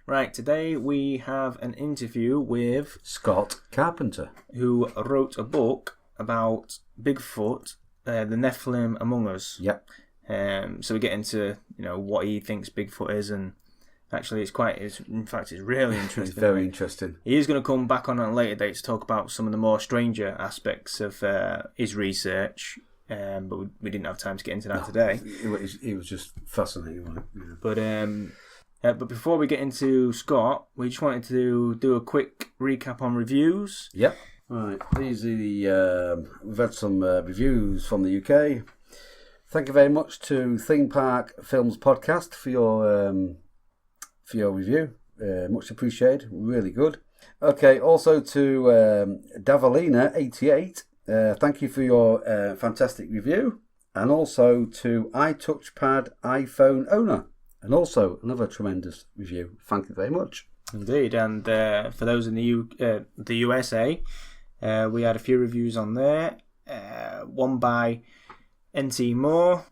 Right, today we have an interview with Scott Carpenter, who wrote a book about Bigfoot, the Nephilim Among Us. Yep. So we get into what he thinks Bigfoot is, and actually it's really interesting. It's very interesting. He is going to come back on a later date to talk about some of the more stranger aspects of his research, but we didn't have time to get into that today. It was just fascinating, right? Yeah. But before we get into Scott, we just wanted to do a quick recap on reviews. Yep. Right. These are the we've had some reviews from the UK. Thank you very much to Theme Park Films Podcast for your review. Much appreciated. Really good. Okay. Also to Davalina88. Thank you for your fantastic review. And also to iTouchpad iPhone owner. And also another tremendous review. Thank you very much. Indeed. And for those in the USA, we had a few reviews on there. One by NT Moore,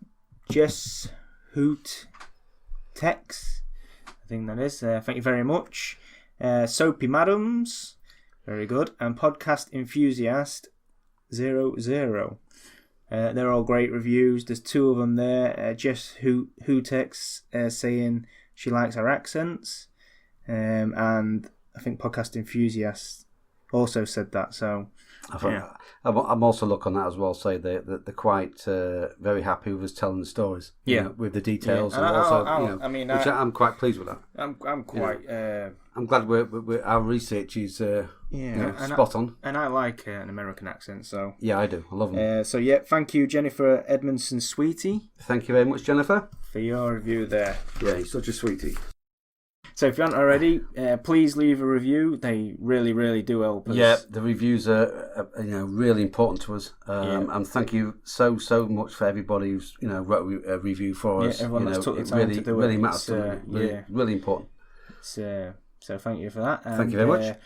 Jess Hoot Tex, I think that is. Thank you very much. Soapy Madams, very good. And Podcast Enthusiast 00. They're all great reviews. There's two of them there. Jess Hootex saying she likes our accents. And I think Podcast Enthusiast also said that. So I'm also looking on that as well. Say they're quite very happy with us telling the stories. With the details, and I'm quite pleased with that. I'm quite. I'm glad our research is spot on. And I like an American accent, so yeah, I do. I love them. Thank you, Jennifer Edmondson Sweetie. Thank you very much, Jennifer, for your review there. Yeah, he's such a sweetie. So if you haven't already, please leave a review. They really, really do help us. Yeah, the reviews are really important to us. And thank you so much for everybody who's wrote a review for us. Everyone that's took the time to do it. Really matters to me. Really important. So thank you for that. And, thank you very much.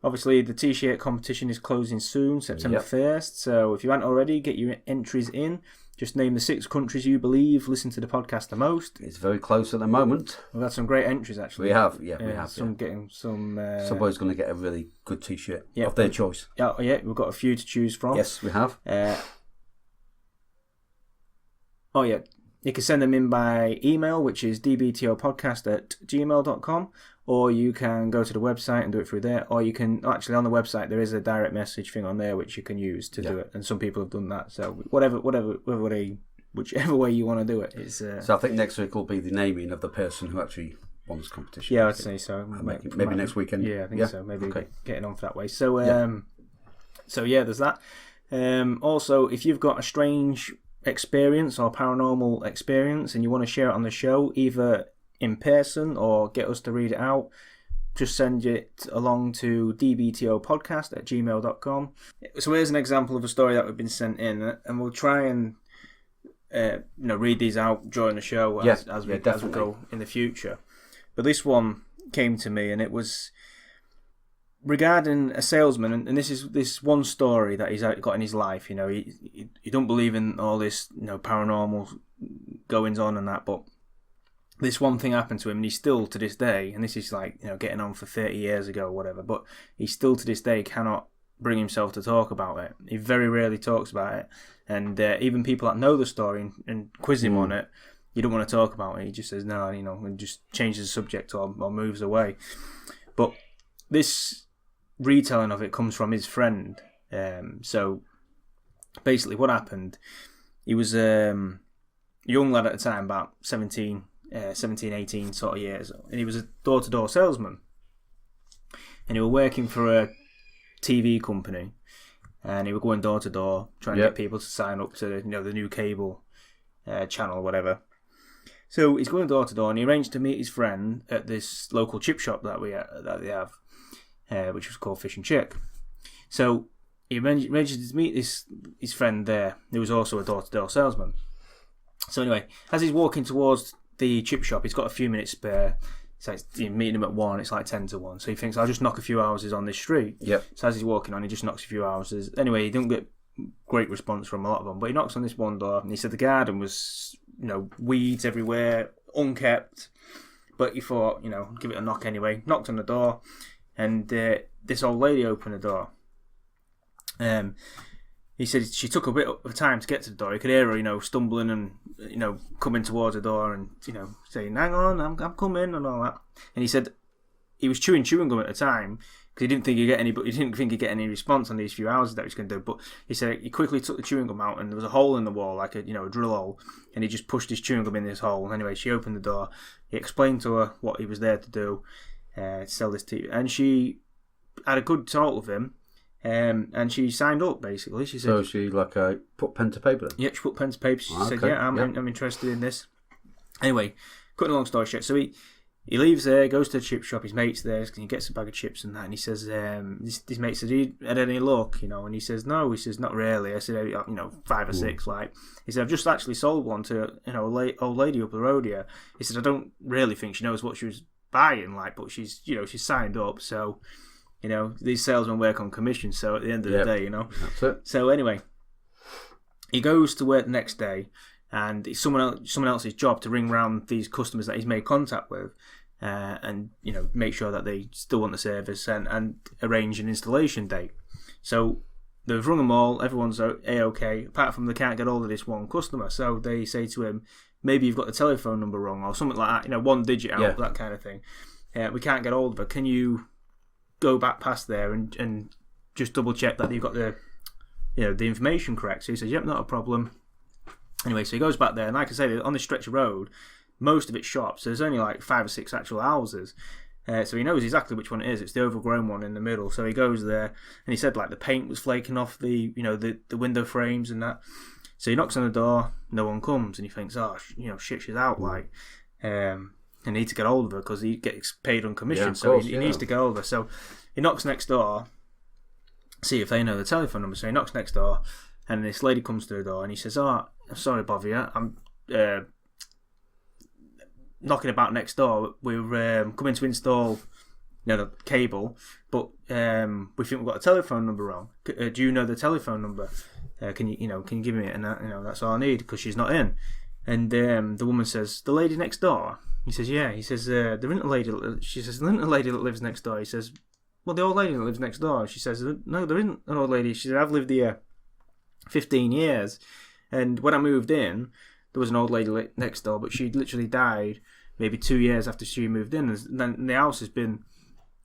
Obviously, the T-shirt competition is closing soon, September 1st. So if you haven't already, get your entries in. Just name the 6 countries you believe listen to the podcast the most. It's very close at the moment. We've had some great entries, actually. We have. Getting some. Somebody's going to get a really good T-shirt of their choice. Yeah, we've got a few to choose from. Yes, we have. You can send them in by email, which is dbtopodcast@gmail.com, or you can go to the website and do it through there, or you can, actually on the website there is a direct message thing on there which you can use to do it, and some people have done that, so whichever way you want to do it. So I think next week will be the naming of the person who actually won this competition. Yeah, I'd say so. Maybe next weekend. Yeah, I think so. Maybe getting on for that way. So, there's that. Also, if you've got a strange experience or paranormal experience and you want to share it on the show, either in person or get us to read it out, just send it along to dbtopodcast@gmail.com. So here's an example of a story that we've been sent in, and we'll try and read these out during the show as we go in the future. But this one came to me, and it was regarding a salesman, and this is this one story that he's got in his life. He don't believe in all this paranormal goings on and that, but this one thing happened to him, and he still to this day, and this is getting on for 30 years ago or whatever, but he still to this day cannot bring himself to talk about it. He very rarely talks about it, and even people that know the story and quiz him on it, you don't want to talk about it. He just says no, and just changes the subject or moves away. But this retelling of it comes from his friend. So basically what happened, he was a young lad at the time, about 17, 18 sort of years, and he was a door-to-door salesman, and he was working for a TV company, and he was going door to door trying to get people to sign up to the new cable channel or whatever. So he's going door to door, and he arranged to meet his friend at this local chip shop that they have, which was called Fish and Chick. So he arranged to meet his friend there, who was also a door-to-door salesman. So anyway, as he's walking towards the chip shop, he's got a few minutes spare. So it's meeting him at 1, it's like 10 to 1. So he thinks, I'll just knock a few houses on this street. Yep. So as he's walking on, he just knocks a few houses. Anyway, he didn't get great response from a lot of them, but he knocks on this one door, and he said the garden was, weeds everywhere, unkept. But he thought, give it a knock anyway. Knocked on the door, and this old lady opened the door. He said she took a bit of time to get to the door. He could hear her, stumbling and, coming towards the door and, saying, hang on, I'm coming and all that. And he said he was chewing gum at the time because he didn't think he'd get any response on these few hours that he was going to do. But he said he quickly took the chewing gum out and there was a hole in the wall, like a drill hole. And he just pushed his chewing gum in this hole. Anyway, she opened the door. He explained to her what he was there to do, to sell this tea. And she had a good talk with him. And she signed up basically. She said, so she put pen to paper. Yeah, she put pen to paper. She said, I'm interested in this. Anyway, cutting a long story short, so he leaves there, goes to the chip shop. His mate's there, and he gets a bag of chips and that. And he says, this mate said, "He had any luck?" And he says, "No." He says, "Not really." I said, 5 or 6. Like he said, "I've just actually sold one to old lady up the road here." He said, "I don't really think she knows what she was buying, but she's she's signed up, so." These salesmen work on commission, so at the end of the day, That's it. So anyway, he goes to work the next day, and it's someone else's job to ring round these customers that he's made contact with, and make sure that they still want the service and arrange an installation date. So they've rung them all, everyone's A-OK, apart from they can't get hold of this one customer. So they say to him, maybe you've got the telephone number wrong or something like that, one digit out, that kind of thing. We can't get hold of her. Can you go back past there and just double check that you've got the information correct? So he says, yep, not a problem. Anyway, so he goes back there, and like I say, on this stretch of road, most of it's shops. So there's only 5 or 6 actual houses. So he knows exactly which one it is. It's the overgrown one in the middle. So he goes there, and he said the paint was flaking off the the window frames and that. So he knocks on the door, no one comes, and he thinks, shit, she's out. I need to get hold of her because he gets paid on commission, he needs to get hold of her. So he knocks next door, see if they know the telephone number. So he knocks next door, and this lady comes to the door, and he says, "Oh, I'm sorry, bother you. I'm knocking about next door. We're coming to install, the cable, but we think we've got a telephone number wrong. Do you know the telephone number? Can you give me it? And that's all I need because she's not in." And the woman says, "The lady next door." He says, "Yeah." He says, "There isn't a lady." She says, "There isn't a lady that lives next door." He says, "Well, the old lady that lives next door." She says, "No, there isn't an old lady." She said, "I've lived here 15 years, and when I moved in, there was an old lady next door, but she literally died maybe 2 years after she moved in, and then the house has been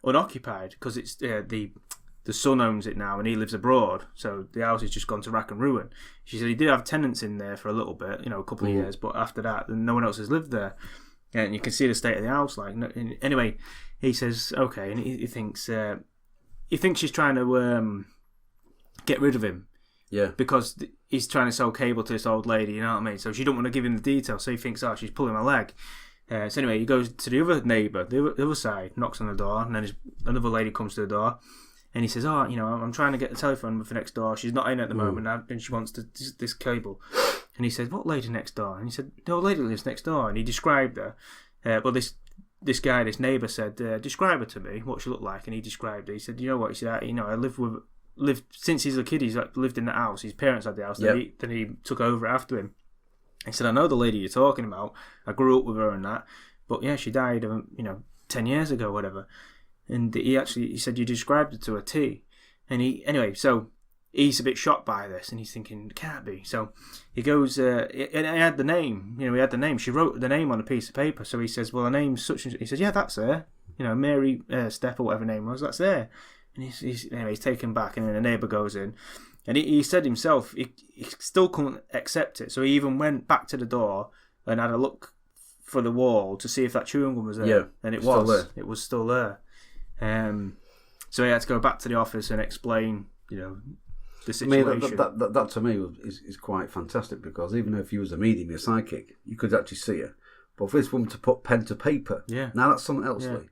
unoccupied because it's the son owns it now, and he lives abroad, so the house has just gone to rack and ruin." She said he did have tenants in there for a little bit, a couple of years, but after that, no one else has lived there. And you can see the state of the house. Anyway, he says okay, and he thinks she's trying to get rid of him. Yeah. Because he's trying to sell cable to this old lady. You know what I mean? So she don't want to give him the details. So he thinks, she's pulling my leg. So anyway, he goes to the other neighbour, the other side, knocks on the door, and then another lady comes to the door, and he says, I'm trying to get the telephone number for next door. She's not in at the moment, and she wants this cable. And he said, "What lady next door?" And he said, "No, lady lives next door." And he described her. But this guy, this neighbour, said, "Describe her to me. What she looked like." And he described her. He said, "You know what?" He said, "I lived since he's a kid. He's lived in the house. His parents had the house. Yep. Then he took over after him." He said, "I know the lady you're talking about. I grew up with her and that. But yeah, she died, 10 years ago, whatever." And he said, "You described it to a T." And he's a bit shocked by this, and he's thinking, it can't be. So he goes, and he had the name. He had the name. She wrote the name on a piece of paper. So he says, "Well, her name's such and such." He says, "Yeah, that's her. Mary Stepp or whatever her name was. That's her." And he's taken back, and then the neighbour goes in, and he said himself he still couldn't accept it. So he even went back to the door and had a look for the wall to see if that chewing gum was there. Yeah, and it was. It was still there. So he had to go back to the office and explain, the situation. I mean, that to me is quite fantastic, because even if you was a medium, you're psychic, you could actually see her. But for this woman to put pen to paper, now that's something else, Lee.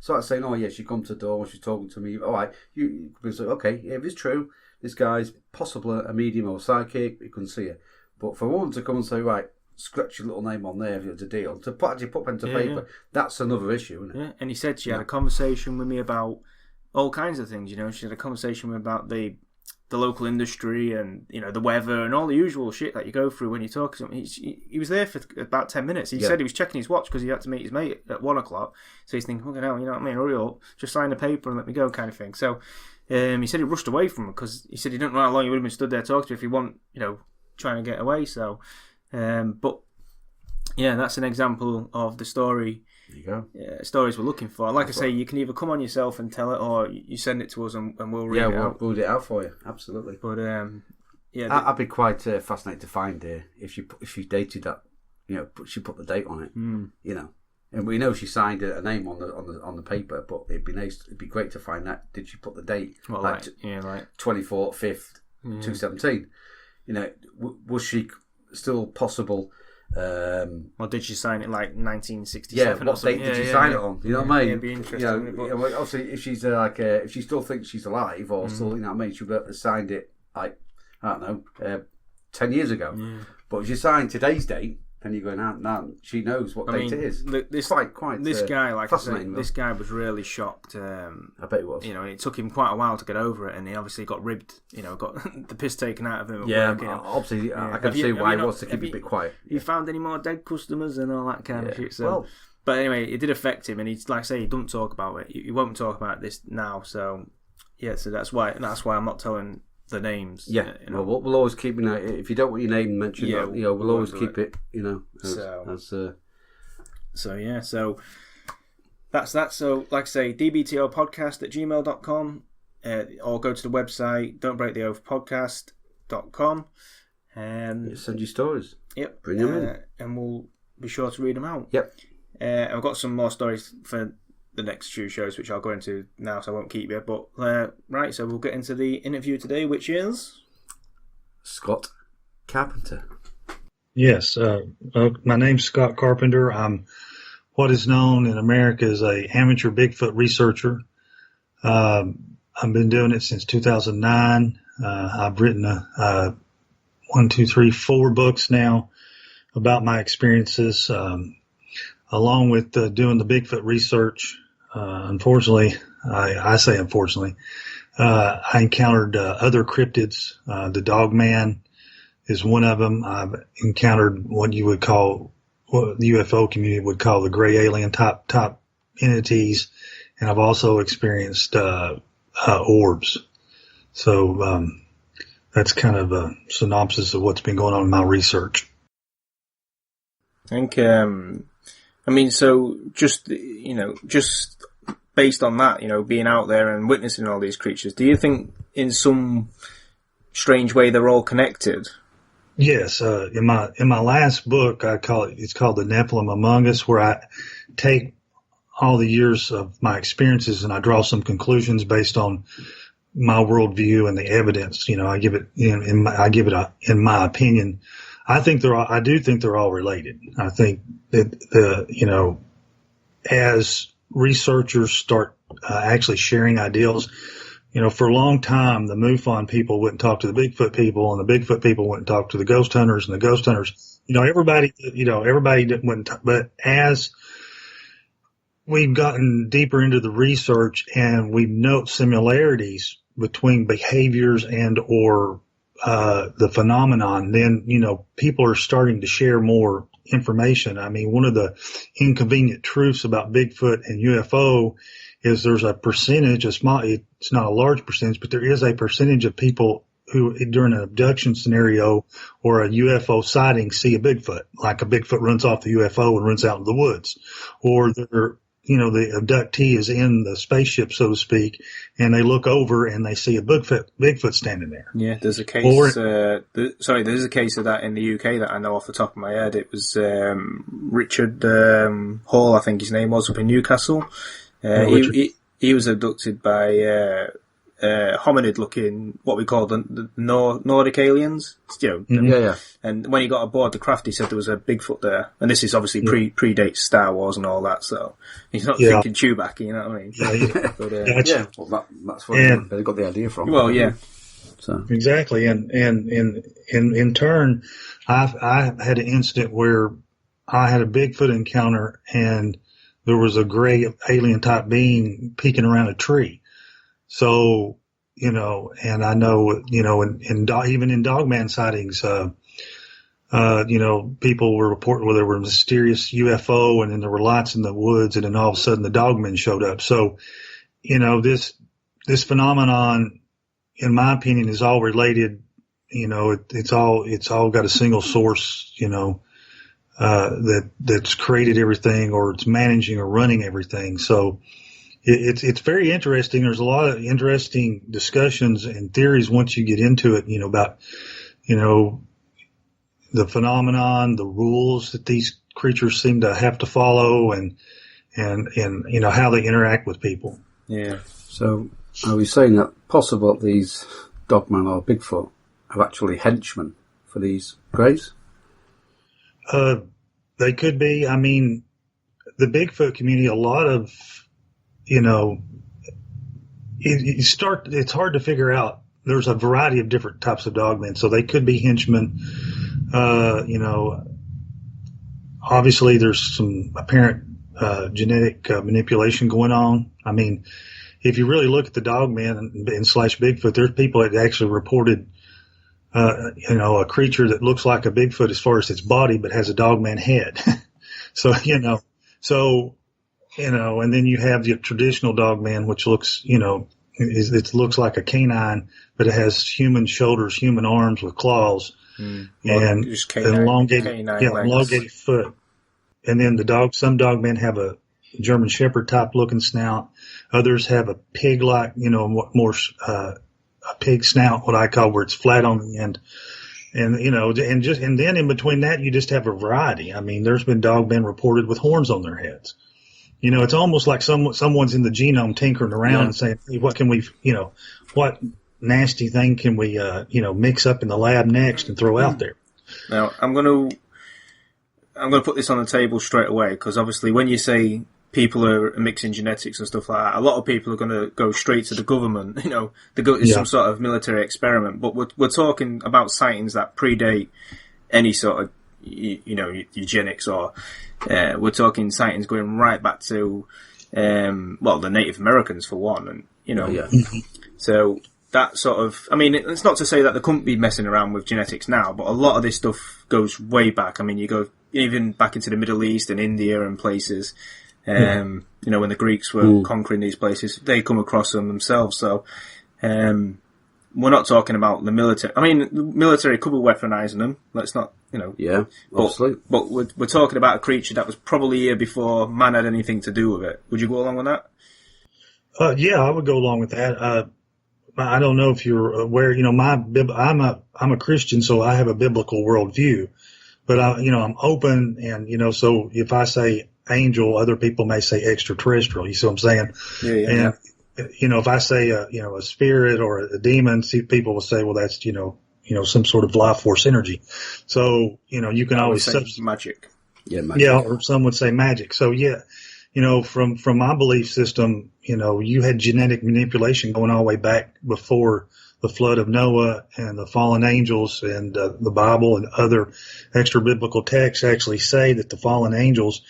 So I'm saying, "Oh yeah, she come to the door, she's talking to me." All right, you could say, "Okay, if it's true, this guy's possibly a medium or psychic, you couldn't see her." But for a woman to come and say, "Right, scratch your little name on there if it's a deal," to actually put pen to paper, that's another issue, isn't it? Yeah, and he said she had a conversation with me about all kinds of things. She had a conversation about the the local industry and, you know, the weather and all the usual shit that you go through when you talk to him. He was there for about 10 minutes. He said he was checking his watch because he had to meet his mate at 1 o'clock. So he's thinking, fucking hell, you know what I mean? Hurry up, just sign the paper and let me go, kind of thing. So he said he rushed away from him because he said he didn't know how long he would have been stood there talking to if he wasn't, you know, trying to get away. So, but yeah, that's an example of the story. There you go. Stories we're looking for. Like I say, you can either come on yourself and tell it, or you send it to us and we'll read it out. We'll read it out for you. Absolutely. But I'd be quite fascinated to find if she dated that. You know, she put the date on it. You know, and we know she signed a name on the paper, but it'd be nice. It'd be great to find that. Did she put the date? Well, like 24th, 5th, 217. You know, was she still possible? Or did she sign it like 1967? Yeah, what date did she sign it on? You know what I mean? It'd be interesting. You know, obviously, if she's if she still thinks she's alive or still, you know what I mean, she'll be able to signed it like, I don't know, 10 years ago. But if you sign today's date, then you're going out now. She knows what date it is. This guy, like I said, this guy was really shocked. I bet he was. You know, it took him quite a while to get over it, and he obviously got ribbed. You know, got the piss taken out of him. Obviously, I can see why he wants to keep it a bit quiet. You found any more dead customers and all that kind of shit? So, but anyway, it did affect him, and he's like I say, he doesn't talk about it. He won't talk about this now. So, yeah, so that's why I'm not telling the names. Yeah, you know. Well, we'll always keep, you know, if you don't want your name mentioned, you know, we'll always keep it, you know. So that's that. So, like I say, dbtopodcast@gmail.com, or go to the website don'tbreaktheoathpodcast.com and send you stories. Yep, bring them in, and we'll be sure to read them out. Yep. I've got some more stories for the next few shows, which I'll go into now, so I won't keep you. But right, so we'll get into the interview today, which is Scott Carpenter. Yes, my name's Scott Carpenter. I'm what is known in America as a amateur Bigfoot researcher. I've been doing it since 2009. I've written 4 books now about my experiences, along with doing the Bigfoot research. Unfortunately, I say unfortunately, I encountered other cryptids. The Dogman is one of them. I've encountered what the UFO community would call the gray alien type entities, and I've also experienced orbs. So that's kind of a synopsis of what's been going on in my research. I think, so just based on that, you know, being out there and witnessing all these creatures, do you think in some strange way they're all connected? Yes. In my last book, it's called The Nephilim Among Us, where I take all the years of my experiences and I draw some conclusions based on my worldview and the evidence. You know, I give it in my opinion. I do think they're all related. I think that as researchers start actually sharing ideals, you know, for a long time the MUFON people wouldn't talk to the Bigfoot people, and the Bigfoot people wouldn't talk to the ghost hunters, and the ghost hunters, everybody wouldn't talk. But as we've gotten deeper into the research and we note similarities between behaviors and or the phenomenon, then, people are starting to share more information. I mean, one of the inconvenient truths about Bigfoot and UFO is there's a percentage, it's not a large percentage, but there is a percentage of people who during an abduction scenario or a UFO sighting see a Bigfoot, like a Bigfoot runs off the UFO and runs out in the woods, or the abductee is in the spaceship, so to speak, and they look over and they see a Bigfoot standing there. Yeah, there's a case. There's a case of that in the UK that I know off the top of my head. It was Richard Hall, I think his name was, up in Newcastle. He was abducted by hominid-looking, what we call the Nordic aliens. And when he got aboard the craft, he said there was a Bigfoot there. And this is obviously predates Star Wars and all that, so he's not thinking Chewbacca, you know what I mean? Well, that's where they got the idea from. Well, yeah. So. Exactly, and in turn, I had an incident where I had a Bigfoot encounter, and there was a gray alien type being peeking around a tree. So, and I know, even in Dogman sightings, people were reporting where there were mysterious UFO, and then there were lights in the woods, and then all of a sudden the Dogmen showed up. So, this phenomenon, in my opinion, is all related. It's all got a single source, that's created everything, or it's managing or running everything. So it's very interesting. There's a lot of interesting discussions and theories once you get into it, about, the phenomenon, the rules that these creatures seem to have to follow, and how they interact with people. Yeah. So are we saying that possible these Dogman or Bigfoot are actually henchmen for these greys? They could be. I mean, the Bigfoot community, a lot of, it's hard to figure out. There's a variety of different types of dogmen, so they could be henchmen. Obviously there's some apparent genetic manipulation going on. I mean, if you really look at the Dogman and slash Bigfoot, there's people that actually reported, a creature that looks like a Bigfoot as far as its body, but has a Dogman head. So, and then you have the traditional Dogman, which looks, it looks like a canine, but it has human shoulders, human arms with claws, and elongated foot. And then some Dogmen have a German Shepherd type looking snout. Others have a pig-like, more a pig snout, what I call, where it's flat on the end. And then in between that, you just have a variety. I mean, there's been Dogmen reported with horns on their heads. It's almost like someone's in the genome tinkering around and saying, hey, what can we, what nasty thing can we, mix up in the lab next and throw out there? Now, I'm going to put this on the table straight away, because obviously when you say people are mixing genetics and stuff like that, a lot of people are going to go straight to the government, it's some sort of military experiment. But we're talking about sightings that predate any sort of, eugenics, or we're talking sightings going right back to, the Native Americans for one, and, so that sort of, I mean, it's not to say that they couldn't be messing around with genetics now, but a lot of this stuff goes way back. I mean, you go even back into the Middle East and India and places, when the Greeks were conquering these places, they come across them themselves. So, we're not talking about the military. I mean, the military could be weaponizing them. Let's not, Yeah, obviously. But we're talking about a creature that was probably here before man had anything to do with it. Would you go along with that? Yeah, I would go along with that. I don't know if you're aware, I'm a Christian, so I have a biblical worldview, but I'm open, and, so if I say angel, other people may say extraterrestrial. You see what I'm saying? Yeah. And, if I say, a spirit or a demon, people will say, well, that's, some sort of life force energy. So, you can always say magic. Yeah, magic. Yeah, or some would say magic. So, yeah, from my belief system, you had genetic manipulation going all the way back before the flood of Noah and the fallen angels, and the Bible and other extra biblical texts actually say that the fallen angels,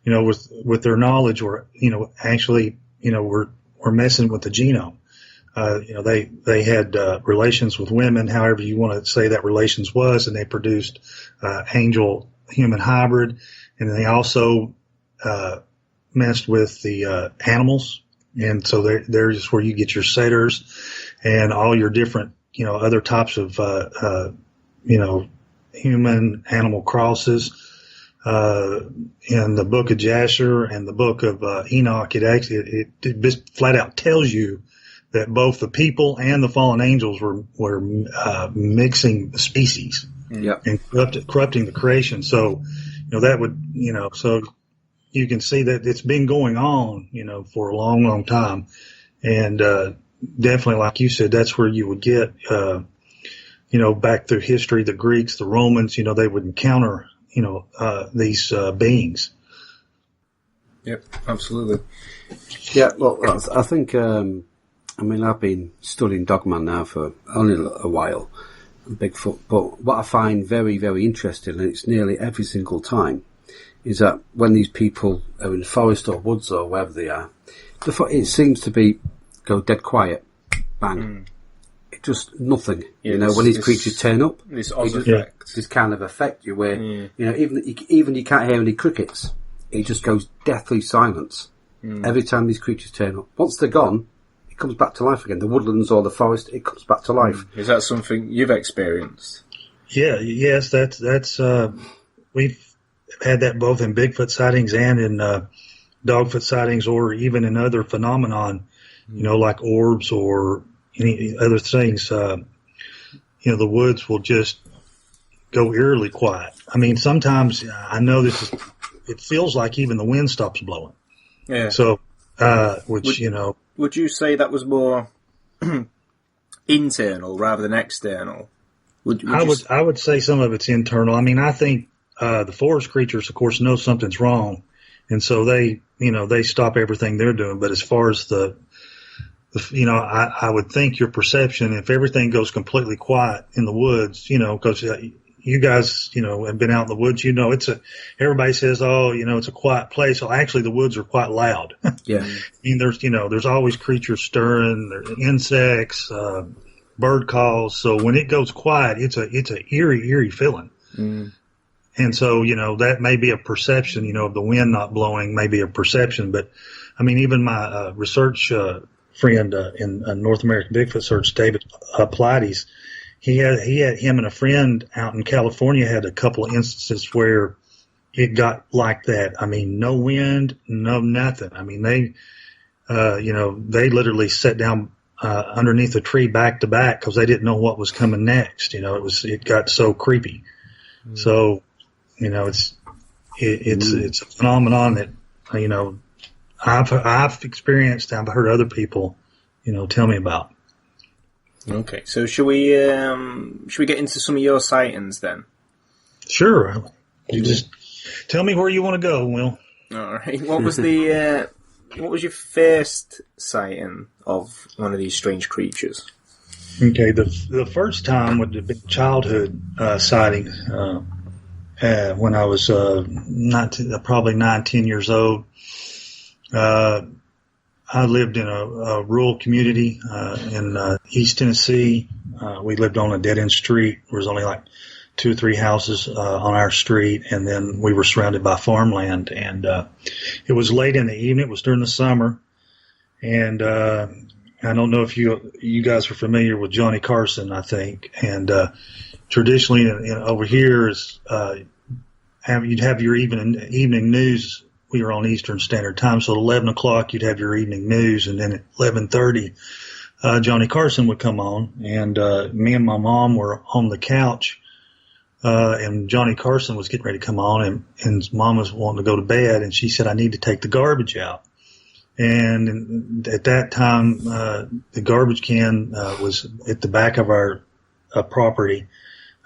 with their knowledge, were, actually, were messing with the genome. They had relations with women, however you want to say that relations was, and they produced angel human hybrid, and they also messed with the animals, and so there's where you get your satyrs and all your different other types of human animal crosses. In the book of Jasher and the book of Enoch, it just flat out tells you that both the people and the fallen angels were mixing species and corrupting the creation. So, that would, so you can see that it's been going on, for a long, long time. And definitely, like you said, that's where you would get, back through history, the Greeks, the Romans, they would encounter these beings. Yep, absolutely. Yeah, well, I think, I've been studying Dogman now for only a while, and Bigfoot, but what I find very, very interesting, and it's nearly every single time, is that when these people are in the forest or woods or wherever they are, it seems to go dead quiet, bang, just nothing. When these creatures turn up, this effect. This kind of affect you where, even you can't hear any crickets. It just goes deathly silence every time these creatures turn up. Once they're gone, it comes back to life again. The woodlands or the forest, it comes back to life. Is that something you've experienced? Yes, that's we've had that both in Bigfoot sightings and in Dogfoot sightings, or even in other phenomenon, like orbs or any other things. The woods will just go eerily quiet. I mean, sometimes I know it feels like even the wind stops blowing. Yeah. So, would you say that was more internal rather than external? I would say some of it's internal. I mean, I think the forest creatures, of course, know something's wrong, and so they stop everything they're doing. But as far as I would think your perception, if everything goes completely quiet in the woods, because you guys, have been out in the woods, everybody says, it's a quiet place. Well, actually the woods are quite loud. Yeah. I mean, there's always creatures stirring, there's insects, bird calls. So when it goes quiet, it's a eerie feeling. Mm. And so, that may be a perception, of the wind not blowing may be a perception. But I mean, even my research friend in North American Bigfoot Search, David Pilates, he had him and a friend out in California had a couple of instances where it got like that. I mean, no wind, no nothing. I mean, they literally sat down underneath a tree back to back because they didn't know what was coming next. It got so creepy. Mm. So, it's a phenomenon that, I've experienced. I've heard other people, tell me about. Okay, so should we get into some of your sightings then? Sure. You just tell me where you want to go, Will. All right. What was your first sighting of one of these strange creatures? Okay, the first time would have been childhood sighting when I was probably 9-10 years old. I lived in a rural community in East Tennessee. We lived on a dead-end street. There was only like 2 or 3 houses on our street, and then we were surrounded by farmland. And it was late in the evening. It was during the summer, and I don't know if you guys are familiar with Johnny Carson, I think. And traditionally, over here is you'd have your evening news. We were on Eastern Standard Time, so at 11 o'clock you'd have your evening news, and then at 11:30 Johnny Carson would come on, and me and my mom were on the couch, and Johnny Carson was getting ready to come on, and Mom was wanting to go to bed, and she said, "I need to take the garbage out." And at that time, the garbage can was at the back of our property,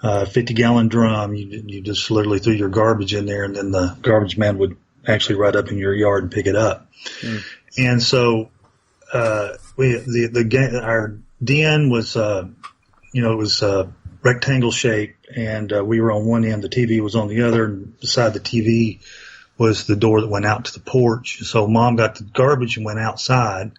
50-gallon drum. You just literally threw your garbage in there, and then the garbage man would actually right up in your yard and pick it up. Mm. And so our den was it was rectangle shaped, and we were on one end, the TV was on the other, and beside the TV was the door that went out to the porch. So Mom got the garbage and went outside,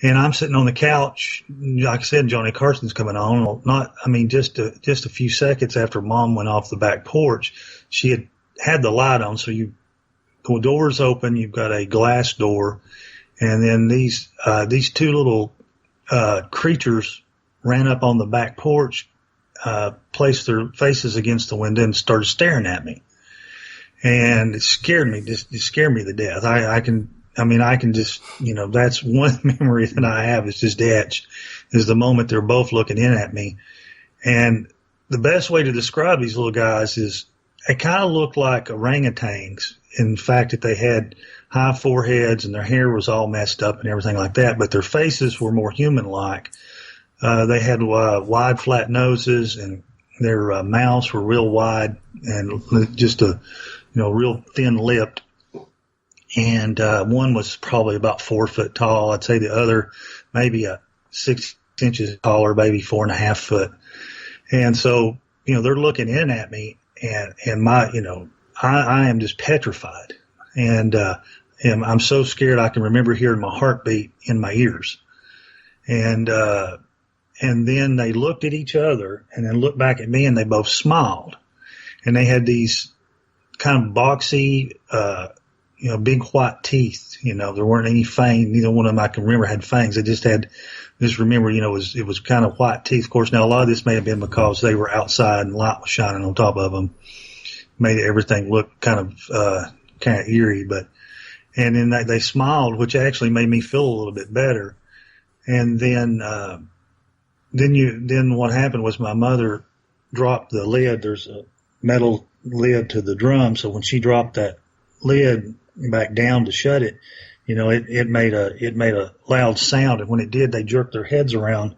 and I'm sitting on the couch. Like I said, Johnny Carson's coming on. Just a few seconds after Mom went off the back porch, she had the light on, so the door's open, you've got a glass door, and then these 2 little creatures ran up on the back porch, placed their faces against the window and started staring at me. And it scared me, it scared me to death. I can just, that's one memory that I have is just etched, is the moment they're both looking in at me. And the best way to describe these little guys is they kind of looked like orangutans. In fact, that they had high foreheads and their hair was all messed up and everything like that, but their faces were more human-like. They had wide, flat noses, and their mouths were real wide and just real thin-lipped. And one was probably about 4 foot tall. I'd say the other maybe 6 inches taller, maybe 4.5 foot. And so, they're looking in at me, and my, I am just petrified, and I'm so scared I can remember hearing my heartbeat in my ears, and and then they looked at each other and then looked back at me, and they both smiled. And they had these kind of boxy, big white teeth. There weren't any fangs. Neither one of them I can remember had fangs. They just remember, it was kind of white teeth. Of course, now a lot of this may have been because they were outside and light was shining on top of them. Made everything look kind of eerie, and then they smiled, which actually made me feel a little bit better. And then what happened was my mother dropped the lid. There's a metal lid to the drum, so when she dropped that lid back down to shut it, it made a loud sound, and when it did, they jerked their heads around,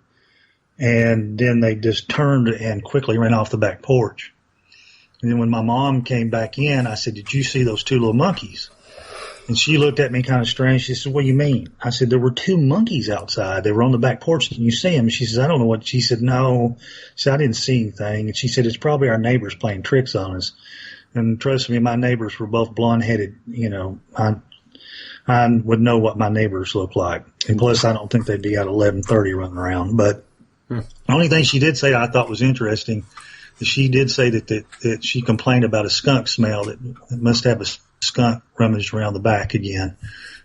and then they just turned and quickly ran off the back porch. And then when my mom came back in, I said, "Did you see those two little monkeys?" And she looked at me kind of strange. She said, "What do you mean?" I said, "There were two monkeys outside. They were on the back porch. Didn't you see them?" And she says, "I don't know what." She said, "No." She said, "I didn't see anything." And she said, "It's probably our neighbors playing tricks on us." And trust me, my neighbors were both blonde-headed. I would know what my neighbors look like. And plus, I don't think they'd be out at 11:30 running around. But the only thing she did say I thought was interesting is she did say that she complained about a skunk smell, that it must have a skunk rummaged around the back again.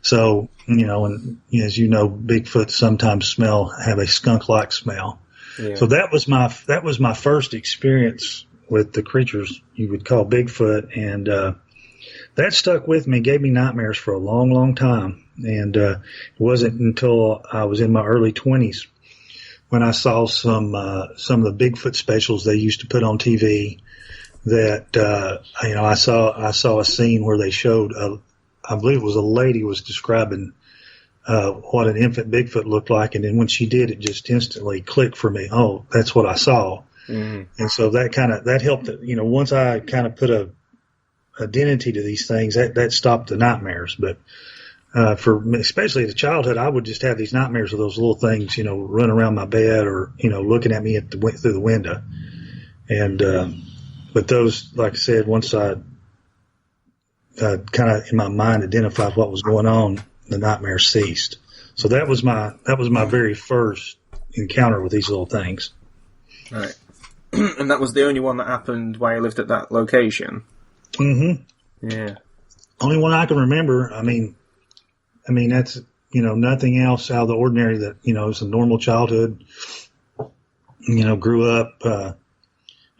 So, and as you know, Bigfoot sometimes have a skunk-like smell. Yeah. So that was my first experience with the creatures you would call Bigfoot, and that stuck with me, gave me nightmares for a long, long time. And it wasn't until I was in my early 20s when I saw some of the Bigfoot specials they used to put on TV that I saw a scene where they showed I believe it was a lady was describing what an infant Bigfoot looked like, and then when she did, it just instantly clicked for me. Oh, that's what I saw. Mm-hmm. And so that helped. Once I kind of put a identity to these things, that stopped the nightmares. But for me, especially as a childhood, I would just have these nightmares of those little things, running around my bed or looking at me through the window. And but those, like I said, once I kind of in my mind identified what was going on, the nightmare ceased. So that was my very first encounter with these little things. Right. And that was the only one that happened while you lived at that location? Mm-hmm. Yeah. Only one I can remember. I mean that's, nothing else out of the ordinary that, it's a normal childhood, grew up.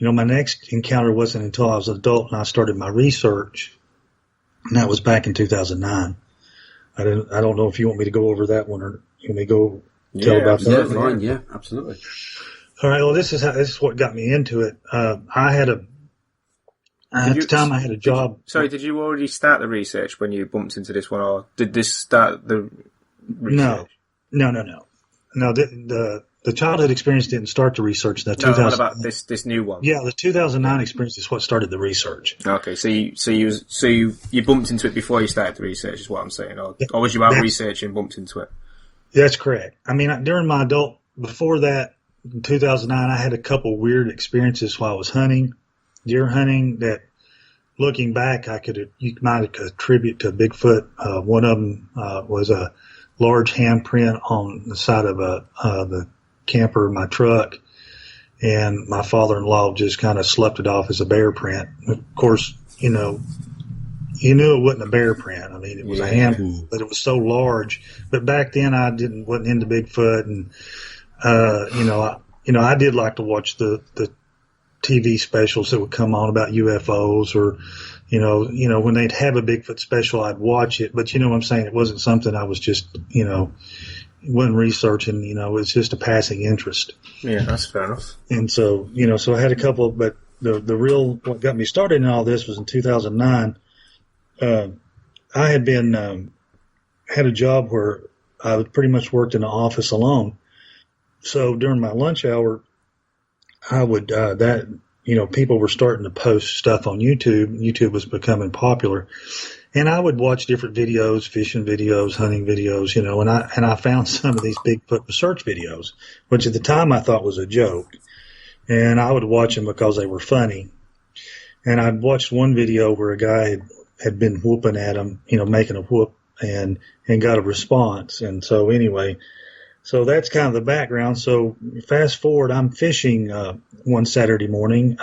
My next encounter wasn't until I was an adult and I started my research, and that was back in 2009. I don't know if you want me to go over that one or you want me to go tell about that. Yeah, fine. Yeah, absolutely. All right. Well, this is what got me into it. I had a job. Did you already start the research when you bumped into this one, or did this start the research? No. The childhood experience didn't start the research. What about this new one? Yeah, the 2009 experience is what started the research. Okay, so you bumped into it before you started the research, is what I'm saying, or was you out researching and bumped into it? That's correct. I mean, before that, in 2009, I had a couple weird experiences while I was deer hunting, that looking back, you might attribute to Bigfoot. One of them was a large handprint on the side of the camper of my truck, and my father-in-law just kind of slept it off as a bear print. Of course, you knew it wasn't a bear print. I mean, it was a hand, but it was so large. But back then, I wasn't into Bigfoot, and I did like to watch the TV specials that would come on about UFOs, or when they'd have a Bigfoot special, I'd watch it. But you know what I'm saying? It wasn't something I was just wasn't researching. It's just a passing interest. Yeah, that's fair enough. And so so I had a couple, but the real what got me started in all this was in 2009. I had had a job where I pretty much worked in the office alone. So during my lunch hour, I would people were starting to post stuff on YouTube. YouTube was becoming popular, and I would watch different videos, fishing videos, hunting videos, and I found some of these Bigfoot research videos, which at the time I thought was a joke, and I would watch them because they were funny. And I'd watched one video where a guy had been whooping at him, making a whoop, and got a response. And so anyway, So that's kind of the background. So fast forward, I'm fishing one Saturday morning,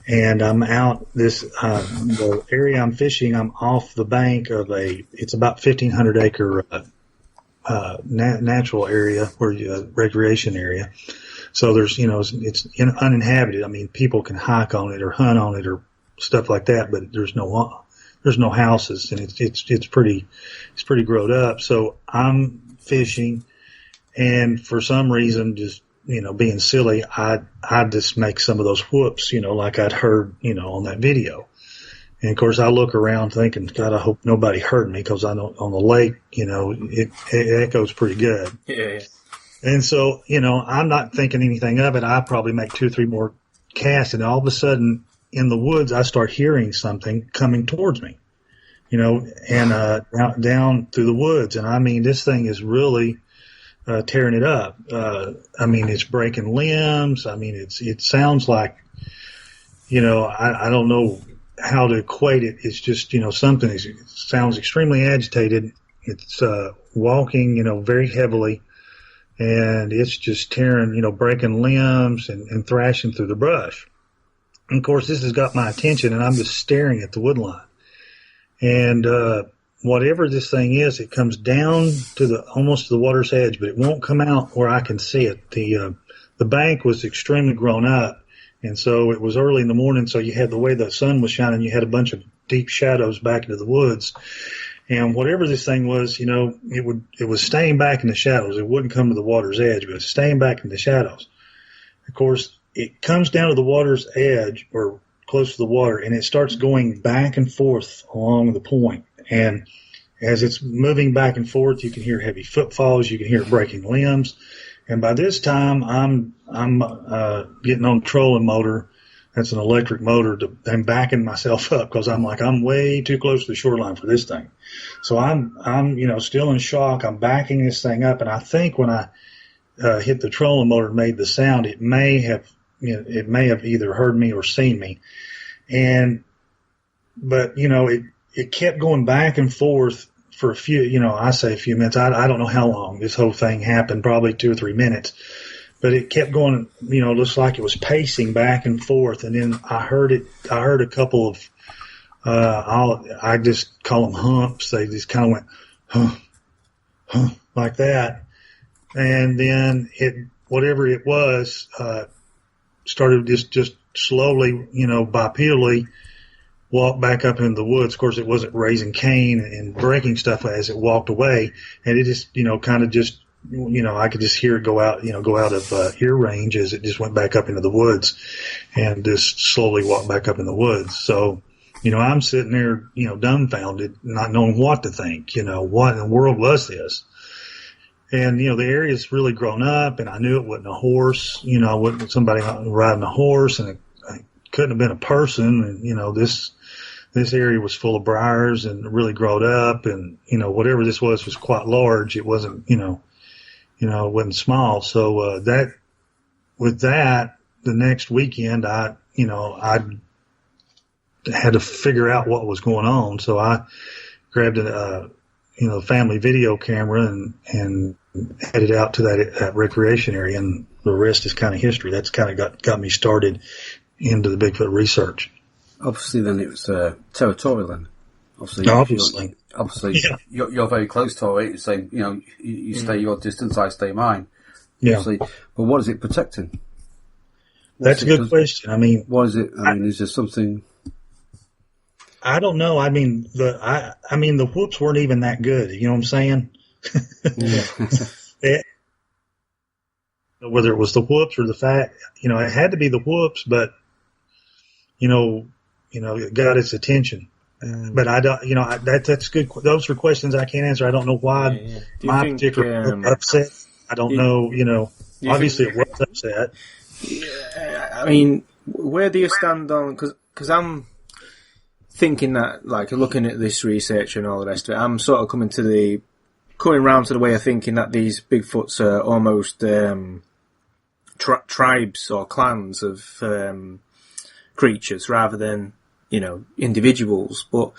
and I'm out the area I'm fishing. I'm off the bank of it's about 1,500 acre natural area recreation area. So there's it's uninhabited. I mean, people can hike on it or hunt on it or stuff like that, but there's no houses, and it's pretty grown up. So I'm fishing, and for some reason, just being silly, I just make some of those whoops, like I'd heard on that video. And of course I look around thinking, God, I hope nobody heard me, because I know on the lake, it echoes pretty good. Yeah. And so I'm not thinking anything of it. I probably make 2 or 3 more casts, and all of a sudden in the woods I start hearing something coming towards me. And down through the woods. And I mean, this thing is really tearing it up. I mean, it's breaking limbs. I mean, it sounds like, I don't know how to equate it. It's just, something it sounds extremely agitated. It's walking, very heavily, and it's just tearing, breaking limbs and thrashing through the brush. And of course, this has got my attention, and I'm just staring at the wood line. And whatever this thing is, it comes down to almost to the water's edge, but it won't come out where I can see it. The bank was extremely grown up, and so it was early in the morning. So you had the way the sun was shining, you had a bunch of deep shadows back into the woods. And whatever this thing was, it was staying back in the shadows. It wouldn't come to the water's edge, but it was staying back in the shadows. Of course, it comes down to the water's edge, or close to the water, and it starts going back and forth along the point. And as it's moving back and forth, you can hear heavy footfalls, you can hear it breaking limbs. And by this time, I'm getting on the trolling motor. That's an electric motor. I'm backing myself up, because I'm way too close to the shoreline for this thing. So I'm still in shock. I'm backing this thing up, and I think when I hit the trolling motor and made the sound, it may have either heard me or seen me. But it kept going back and forth for a few, I say a few minutes. I don't know how long this whole thing happened, probably 2 or 3 minutes, but it kept going, looks like it was pacing back and forth. And then I heard a couple of, I just call them humps. They just kind of went, huh, like that. And then whatever it was, started just slowly, bipedally walk back up into the woods. Of course, it wasn't raising Cain and breaking stuff as it walked away. And it just, kind of just, I could just hear it go out of ear range as it just went back up into the woods, and just slowly walked back up in the woods. So, I'm sitting there, dumbfounded, not knowing what to think, what in the world was this? And, the area's really grown up, and I knew it wasn't a horse, it wasn't somebody riding a horse, and it couldn't have been a person. And, this area was full of briars and really grown up, and, whatever this was quite large. It wasn't, it wasn't small. So, with that, the next weekend, I had to figure out what was going on. So I grabbed a family video camera and headed out to that recreation area, and the rest is kind of history. That's kind of got me started into the Bigfoot research. Obviously, then it was territorial. Then, obviously, yeah. You're very close to it. You're saying, you stay your distance, I stay mine. Yeah. Obviously, but what is it protecting? That's a good question. I mean, what is it? Is there something? I don't know. I mean, the whoops weren't even that good. You know what I'm saying? Whether it was the whoops or the fact, it had to be the whoops, but it got its attention. But I don't, that's good. Those are questions I can't answer. I don't know why my particular upset. I don't know. Obviously it was upset. Yeah, I mean, where do you stand on? Because I'm thinking that, like, looking at this research and all the rest of it, I'm sort of coming round to the way of thinking that these Bigfoots are almost tribes or clans of creatures rather than, individuals. But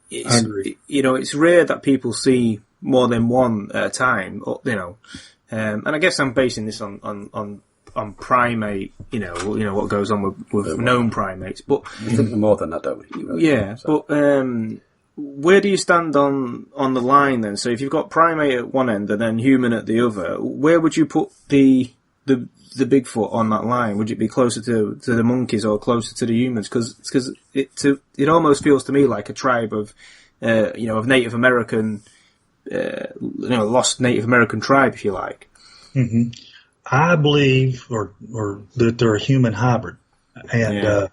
it's, it's rare that people see more than one at a time, and I guess I'm basing this on primate, what goes on with known primates. But we think more than that, don't we? Really? Yeah, so. But where do you stand on the line then? So if you've got primate at one end and then human at the other, where would you put the Bigfoot on that line? Would it be closer to the monkeys or closer to the humans? Because it almost feels to me like a tribe of Native American, lost Native American tribe, if you like. Mm-hmm. I believe, or that they're a human hybrid, and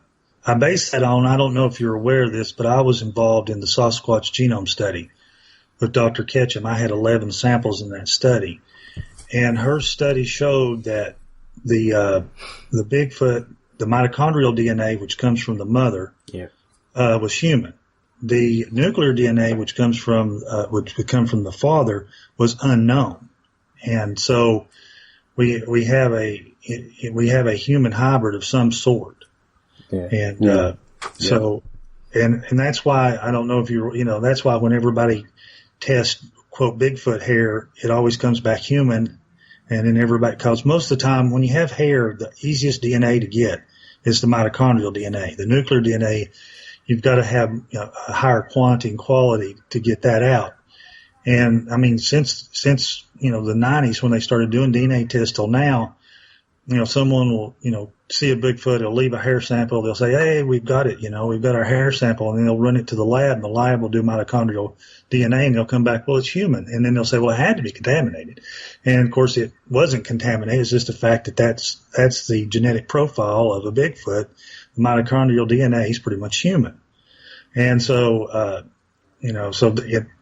I base that on, I don't know if you're aware of this, but I was involved in the Sasquatch genome study with Dr. Ketchum. I had 11 samples in that study, and her study showed that the Bigfoot, the mitochondrial DNA, which comes from the mother, was human. The nuclear DNA, which comes from which would come from the father, was unknown, and so we have a human hybrid of some sort. And so that's why I don't know if that's why when everybody tests quote Bigfoot hair, it always comes back human, and then everybody, because most of the time when you have hair, the easiest DNA to get is the mitochondrial DNA. The nuclear DNA, you've got to have a higher quantity and quality to get that out. And I mean, since the 90s when they started doing DNA tests till now, someone will, see a Bigfoot, they'll leave a hair sample, they'll say, hey, we've got it, we've got our hair sample, and then they'll run it to the lab, and the lab will do mitochondrial DNA, and they'll come back, well, it's human. And then they'll say, well, it had to be contaminated. And of course it wasn't contaminated, it's just the fact that that's the genetic profile of a Bigfoot. The mitochondrial DNA is pretty much human. And so,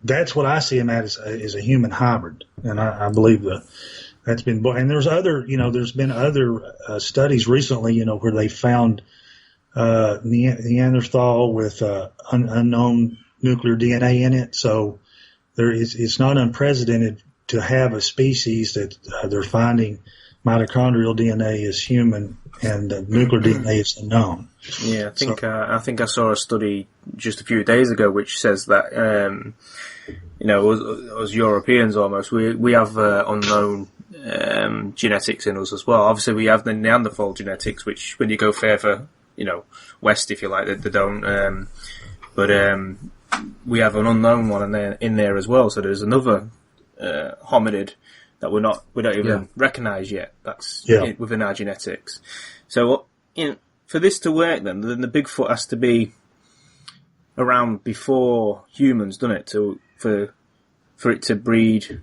that's what I see him at is a human hybrid. And I believe that's been, and there's been other studies recently, where they found Neanderthal with unknown nuclear DNA in it. So it's not unprecedented to have a species that they're finding mitochondrial DNA is human and nuclear DNA is unknown. Yeah, I think I saw a study just a few days ago which says that as Europeans almost we have unknown genetics in us as well. Obviously, we have the Neanderthal genetics, which when you go further, west, if you like, they don't. But we have an unknown one in there as well. So there's another hominid that we don't even recognise yet. That's within our genetics. So for this to work, then the Bigfoot has to be around before humans, doesn't it? For it to breed.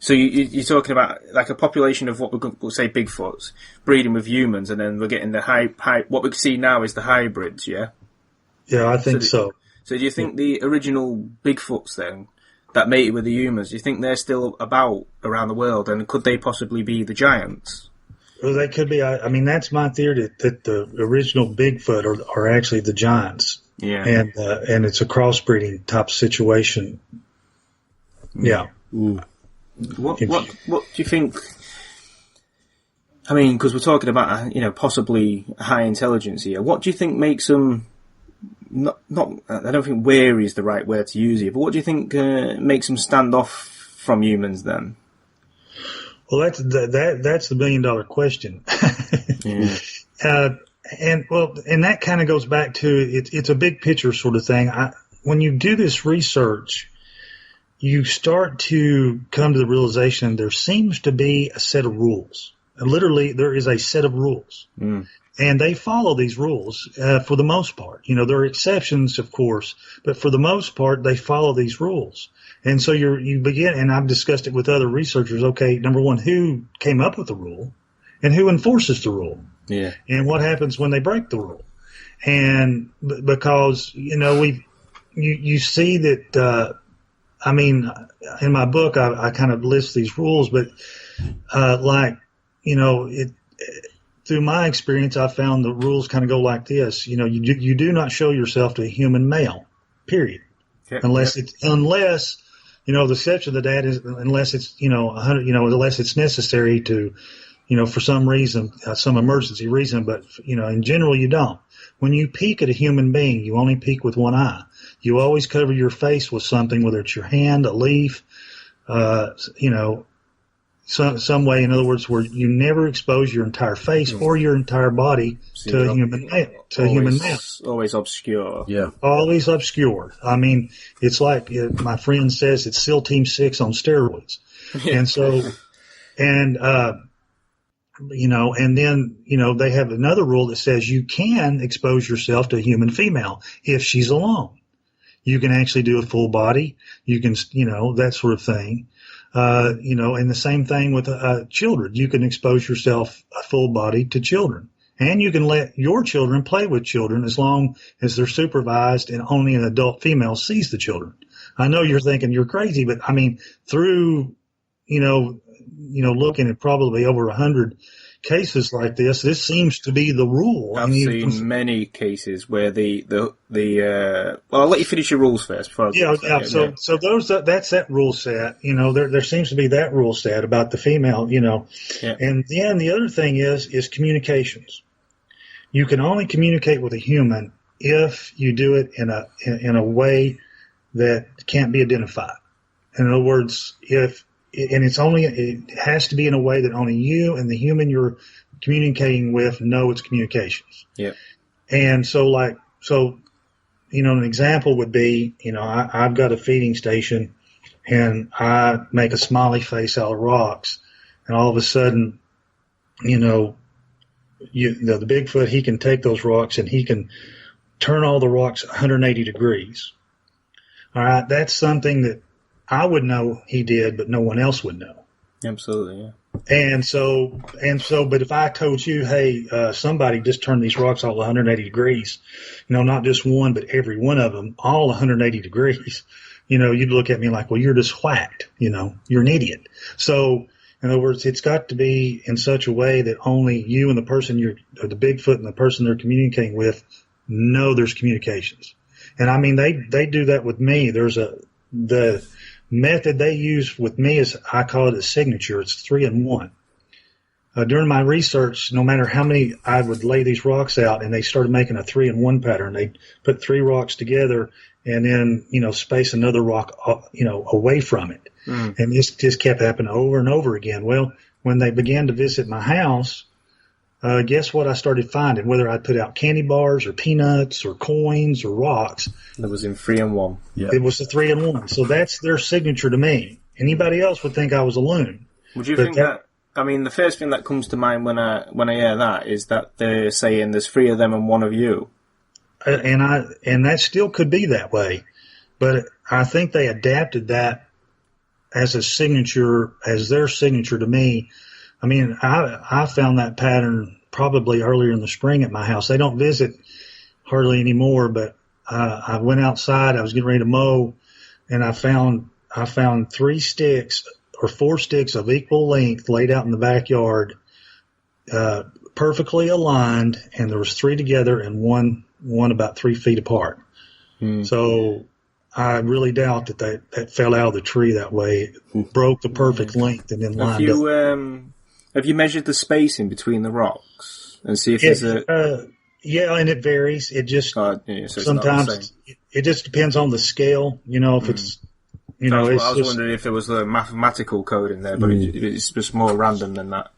So you're talking about like a population of what we'll say Bigfoots breeding with humans, and then we're getting the what we see now is the hybrids, yeah? Yeah, I think so. So do you think the original Bigfoots then, that mated with the humans, do you think they're still about around the world, and could they possibly be the giants? Well, they could be. I mean, that's my theory that the original Bigfoot are actually the giants. Yeah. And it's a crossbreeding type situation. Yeah. Mm. What do you think? I mean, because we're talking about possibly high intelligence here. What do you think makes them not? I don't think wary is the right word to use here. But what do you think makes them stand off from humans then? Well, that's the $1 billion question. Yeah. And that kind of goes back to it's a big picture sort of thing. When you do this research, you start to come to the realization there seems to be a set of rules. Literally, there is a set of rules. Mm. And they follow these rules for the most part. There are exceptions, of course, but for the most part, they follow these rules. And so you begin, and I've discussed it with other researchers, okay, number one, who came up with the rule and who enforces the rule? Yeah. And what happens when they break the rule? And because, you see that, in my book, I kind of list these rules, but, through my experience, I found the rules kind of go like this. You do not show yourself to a human male, period. Yep, unless the exception to that is unless it's, unless it's necessary to, for some reason, some emergency reason, but, in general, you don't. When you peek at a human being, you only peek with one eye. You always cover your face with something, whether it's your hand, a leaf, some way, in other words, where you never expose your entire face or your entire body to a human male. Always obscure. Yeah. Always obscure. I mean, it's like my friend says, it's SEAL Team 6 on steroids. And so, and then, they have another rule that says you can expose yourself to a human female if she's alone. You can actually do a full body. You can, that sort of thing. And the same thing with children. You can expose yourself a full body to children. And you can let your children play with children as long as they're supervised and only an adult female sees the children. I know you're thinking you're crazy, but I mean, through, looking at probably over 100 cases like this seems to be the rule. I've seen many cases where well, I'll let you finish your rules first. So that's that rule set. There seems to be that rule set about the female. And then the other thing is communications. You can only communicate with a human if you do it in a way that can't be identified. In other words, it has to be in a way that only you and the human you're communicating with know it's communications. Yeah. And so an example would be, I've got a feeding station and I make a smiley face out of rocks, and all of a sudden, the Bigfoot, he can take those rocks and he can turn all the rocks 180 degrees. All right. That's something that I would know he did, but no one else would know. Absolutely, yeah. And so, but if I told you, hey, somebody just turned these rocks all 180 degrees, not just one, but every one of them, all 180 degrees, you'd look at me like, well, you're just whacked, you're an idiot. So, in other words, it's got to be in such a way that only you and the person or the Bigfoot and the person they're communicating with know there's communications. And I mean, they do that with me. The method they use with me is, I call it a signature. It's 3-in-1. During my research, no matter how many I would lay these rocks out, and they started making a 3-in-1 pattern. They put 3 rocks together and then, space another rock, away from it. And this just kept happening over and over again. Well, when they began to visit my house, guess what I started finding? Whether I put out candy bars or peanuts or coins or rocks. It was in 3-in-1. Yeah. It was the 3-in-1. So that's their signature to me. Anybody else would think I was a loon. Would you think that? I mean, the first thing that comes to mind when I hear that is that they're saying there's 3 of them and 1 of you. And that still could be that way, but I think they adapted that as their signature to me. I mean, I found that pattern probably earlier in the spring at my house. They don't visit hardly anymore, but I went outside. I was getting ready to mow, and I found 3 sticks or 4 sticks of equal length laid out in the backyard, perfectly aligned, and there was 3 together and one about 3 feet apart. So I really doubt that fell out of the tree that way. It broke the perfect length and then lined up. Have you measured the spacing between the rocks and see if there's a? Yeah, and it varies. It just so sometimes it just depends on the scale. If it's I was wondering if there was a mathematical code in there, but it's just more random than that.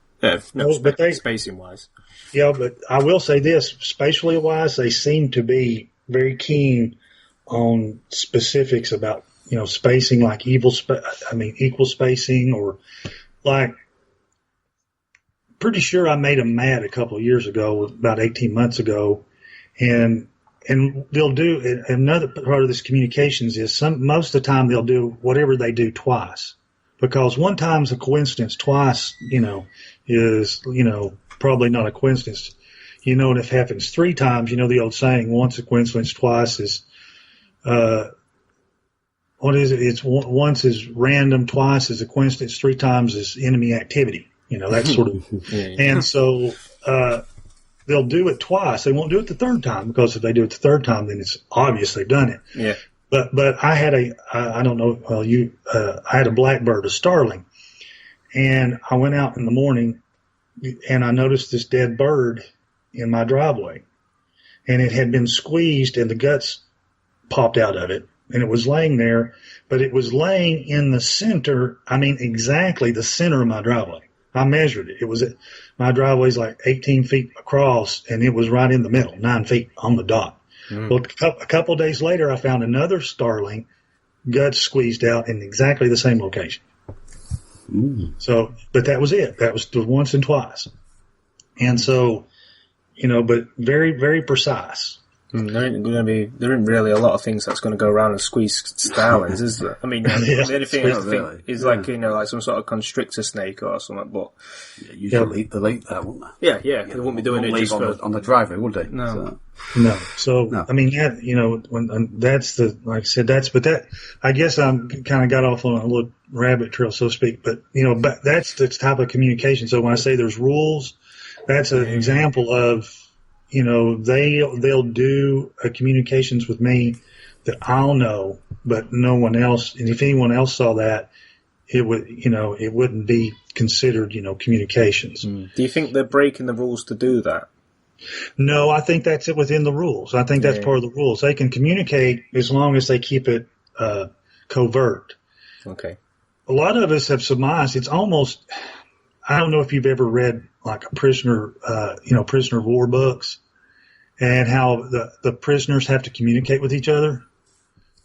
Spacing wise. Yeah, but I will say this: spatially wise, they seem to be very keen on specifics about spacing, like equal spacing, or like. Pretty sure I made them mad a couple of years ago, about 18 months ago, and they'll do another part of this communications is most of the time they'll do whatever they do twice, because one time's a coincidence, twice is probably not a coincidence. And if it happens 3 times, the old saying, once a coincidence, twice is what is it? It's once is random, twice is a coincidence, 3 times is enemy activity. That sort of, and so they'll do it twice. They won't do it the 3rd time, because if they do it the 3rd time, then it's obvious they've done it. Yeah. But I had I don't know. Well, I had a blackbird, a starling, and I went out in the morning, and I noticed this dead bird in my driveway, and it had been squeezed, and the guts popped out of it. and it was laying there, but it was laying in the center. I mean, exactly the center of my driveway. I measured it. My driveway's like 18 feet across, and it was right in the middle, 9 feet on the dot. Well, a couple of days later, I found another starling, guts squeezed out in exactly the same location. So, but that was it. That was the once and twice. And so, but very, very precise. There isn't really a lot of things that's going to go around and squeeze starlings, is there? I mean, the only thing I think is like some sort of constrictor snake or something. But usually they'll eat that, won't they? Yeah. They wouldn't be doing it just on the driveway, would they? No. So I mean, when that's like I said, I guess I'm kind of got off on a little rabbit trail, so to speak. But but that's the type of communication. So when I say there's rules, that's an example of. They'll do communications with me that I'll know, but no one else. And if anyone else saw that, it wouldn't be considered, communications. Do you think they're breaking the rules to do that? No, I think that's it within the rules. I think that's part of the rules. They can communicate as long as they keep it covert. Okay. A lot of us have surmised it's almost. I don't know if you've ever read like a prisoner of war books. And how the prisoners have to communicate with each other.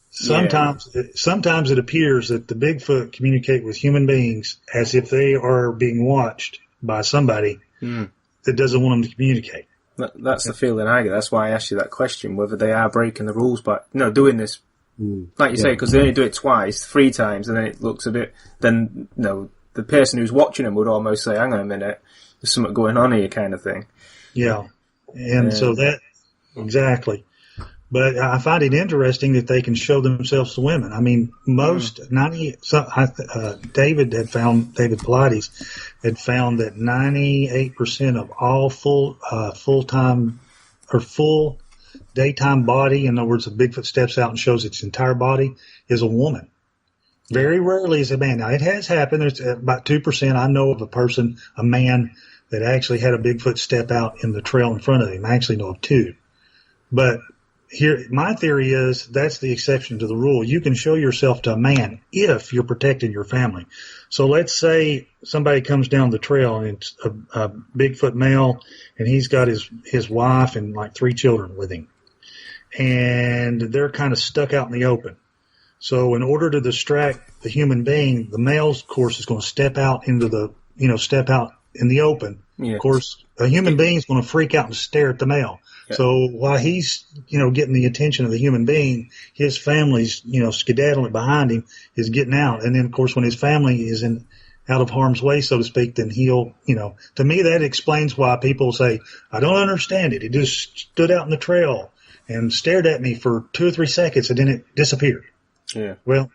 Sometimes it appears that the Bigfoot communicate with human beings as if they are being watched by somebody that doesn't want them to communicate. That's the feeling I get. That's why I asked you that question, whether they are breaking the rules by doing this. Like you say, because they only do it twice, 3 times, and then it looks a bit. Then the person who's watching them would almost say, "Hang on a minute, there's something going on here," kind of thing. Yeah. And so that, exactly. But I find it interesting that they can show themselves to women. I mean, David Pilates had found that 98% of all full-time or full daytime body, in other words, a Bigfoot steps out and shows its entire body, is a woman. Very rarely is a man. Now, it has happened. There's about 2%. I know of a man that actually had a Bigfoot step out in the trail in front of him. I actually know of 2. But here, my theory is that's the exception to the rule. You can show yourself to a man if you're protecting your family. So let's say somebody comes down the trail and it's a Bigfoot male, and he's got his wife and like 3 children with him. And they're kind of stuck out in the open. So in order to distract the human being, the male's, of course, is going to step out in the open. Yeah. Of course, a human being is going to freak out and stare at the male. Yeah. So while he's, getting the attention of the human being, his family's, skedaddling behind him, is getting out. And then, of course, when his family is out of harm's way, so to speak, then he'll, to me, that explains why people say, I don't understand it. It just stood out in the trail and stared at me for 2 or 3 seconds, and then it disappeared. Yeah. Well,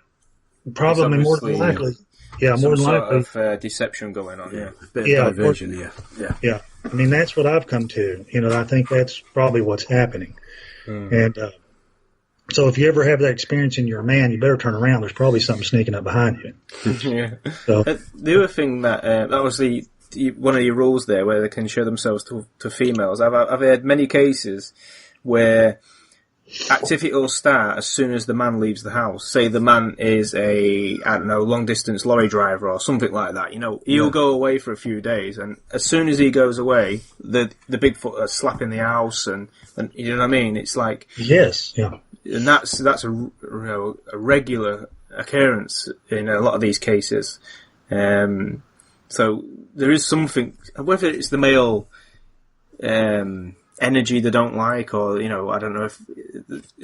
probably more than likely. Yeah, more than likely. Sort of deception going on. Yeah. A bit of diversion here. Yeah. I mean, that's what I've come to. I think that's probably what's happening. And so if you ever have that experience and you're a man, you better turn around. There's probably something sneaking up behind you. Yeah. So, the other thing that was one of your rules there, where they can show themselves to females. I've had many cases where activity will start as soon as the man leaves the house. Say the man is a, long distance lorry driver or something like that. He'll go away for a few days, and as soon as he goes away, the Bigfoot are slapping the house, and you know what I mean? It's like, yes, yeah, and that's a regular occurrence in a lot of these cases. So there is something, whether it's the male energy they don't like, or I don't know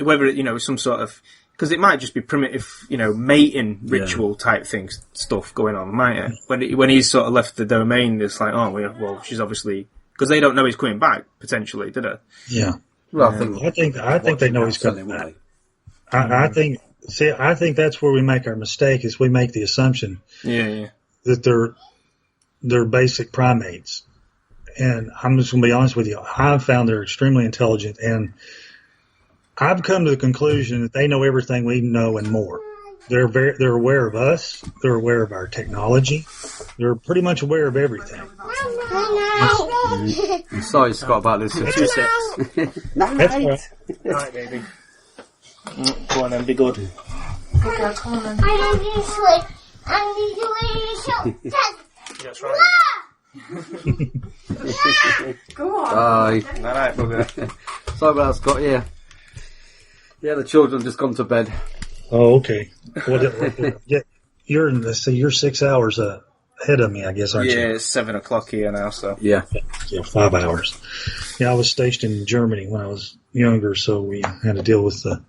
whether some sort of, because it might just be primitive mating ritual type stuff going on, might it? When he's sort of left the domain, it's like, well, she's obviously, because they don't know he's coming back potentially, did it? Yeah. Well, I think they know he's coming back. I think that's where we make our mistake, is we make the assumption that they're basic primates. And I'm just going to be honest with you. I've found they're extremely intelligent, and I've come to the conclusion that they know everything we know and more. They're aware of us. They're aware of our technology. They're pretty much aware of everything. I'm sorry, Scott, about this. That's right. All right, baby. Go on then, be good. Okay, come on then. I don't need to sleep. I need to show. That's right. Go on. Bye. Alright, bugger. Sorry about that, Scott. Yeah, the children just gone to bed. Oh, okay. Well, yeah, you're 6 hours ahead of me, I guess, aren't you? Yeah, it's 7 o'clock here now, so. Yeah. 5 hours. Yeah, I was stationed in Germany when I was younger, so we had to deal with the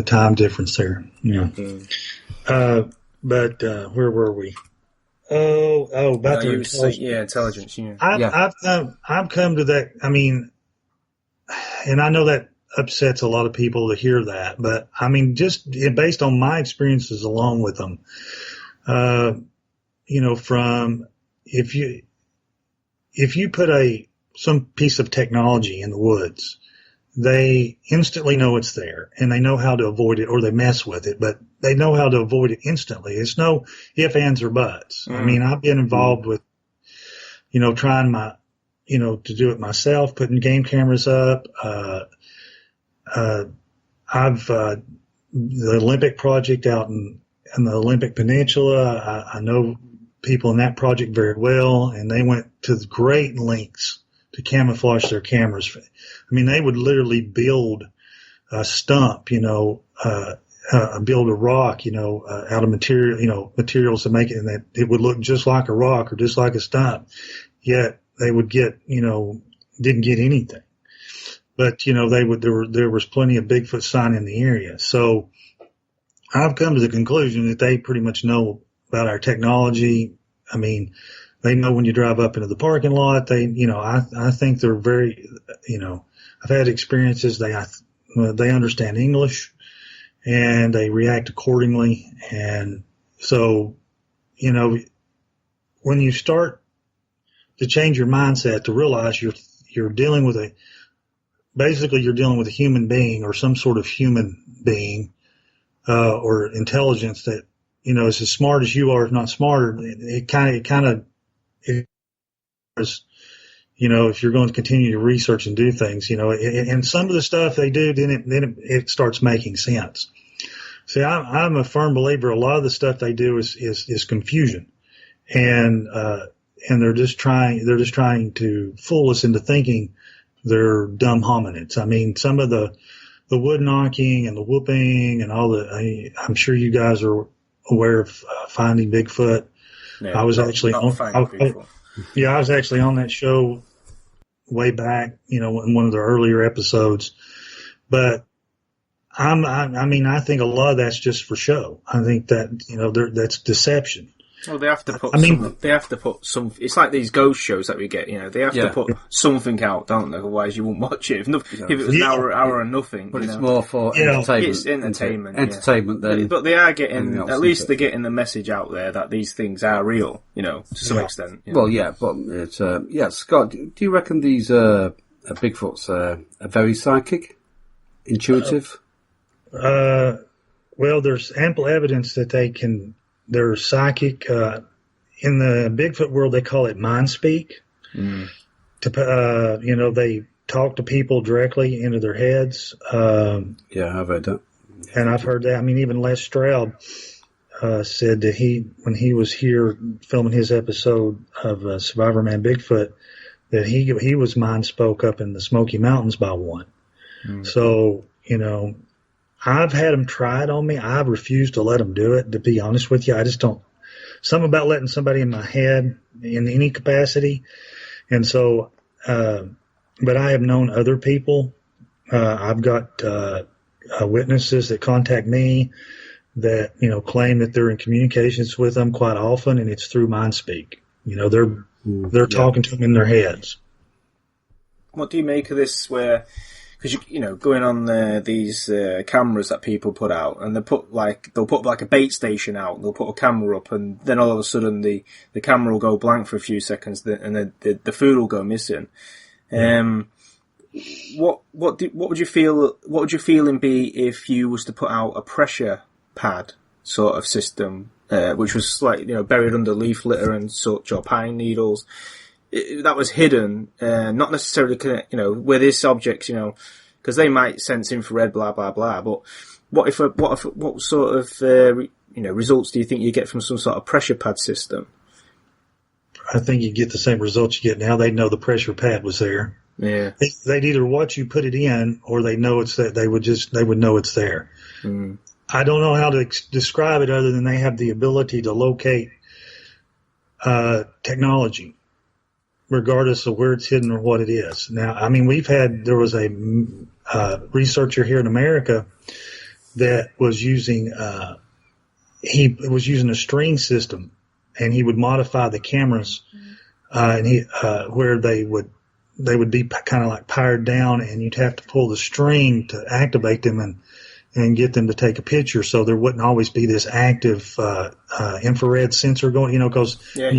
time difference there. Yeah. But where were we? About the intelligence. Yeah, intelligence. Yeah. I've come to that. I mean, and I know that upsets a lot of people to hear that, but I mean, just based on my experiences along with them, from if you put some piece of technology in the woods, they instantly know it's there and they know how to avoid it, or they mess with it, but they know how to avoid it instantly. It's no ifs, ands, or buts. I mean, I've been involved with, trying to do it myself, putting game cameras up. I've the Olympic project out in the Olympic Peninsula. I know people in that project very well, and they went to great lengths to camouflage their cameras. I mean, they would literally build a stump, build a rock, out of materials to make it, and that it would look just like a rock or just like a stump. Yet they would get, didn't get anything. But, there was plenty of Bigfoot sign in the area. So I've come to the conclusion that they pretty much know about our technology. I mean, they know when you drive up into the parking lot. They, I think they're very, I've had experiences. They understand English and they react accordingly. And so, when you start to change your mindset to realize you're dealing with you're dealing with a human being or some sort of human being, or intelligence that, is as smart as you are, if not smarter. It is, if you're going to continue to research and do things, and some of the stuff they do, then it starts making sense. See, I'm a firm believer. A lot of the stuff they do is confusion, and they're just trying to fool us into thinking they're dumb hominids. I mean, some of the wood knocking and the whooping and all I'm sure you guys are aware of Finding Bigfoot. No, I was actually on that show way back, in one of the earlier episodes. But I think a lot of that's just for show. I think that that's deception. Well, they have to put. Some. It's like these ghost shows that we get. They have to put something out, don't they? Otherwise, you won't watch it. If it was an hour and nothing. But it's more for entertainment. It's entertainment. Entertainment. Then, but they are getting. At least they're getting the message out there that these things are real. To some extent. Well, yeah, but it's Scott. Do you reckon these Bigfoots are very psychic, intuitive? Well, there's ample evidence that they're psychic. In the Bigfoot world, they call it mind speak. They talk to people directly into their heads. Yeah, I've heard that. And I've heard that. I mean, even Les Stroud said that when he was here filming his episode of Survivor Man Bigfoot, that he was mind spoke up in the Smoky Mountains by one. So, I've had them try it on me. I've refused to let them do it, to be honest with you. I just don't. Something about letting somebody in my head in any capacity. And so, but I have known other people. I've got witnesses that contact me that, claim that they're in communications with them quite often, and it's through mind speak. They're talking to them in their heads. What do you make of this where... Because going on these cameras that people put out, and they'll put a bait station out, and they'll put a camera up, and then all of a sudden the camera will go blank for a few seconds, and the food will go missing. What would you feel? What would your feeling be if you was to put out a pressure pad sort of system, which was like buried under leaf litter and such, or pine needles? That was hidden, not necessarily, where this object, because they might sense infrared, blah blah blah. But what sort of results do you think you get from some sort of pressure pad system? I think you get the same results you get now. They know the pressure pad was there. Yeah, they'd either watch you put it in, or they know it's that they would know it's there. Mm. I don't know how to describe it other than they have the ability to locate technology, regardless of where it's hidden or what it is. Now, I mean, there was a researcher here in America that was using he was using a string system, and he would modify the cameras, and where they would be kind of like powered down, and you'd have to pull the string to activate them and get them to take a picture. So there wouldn't always be this active infrared sensor going, because when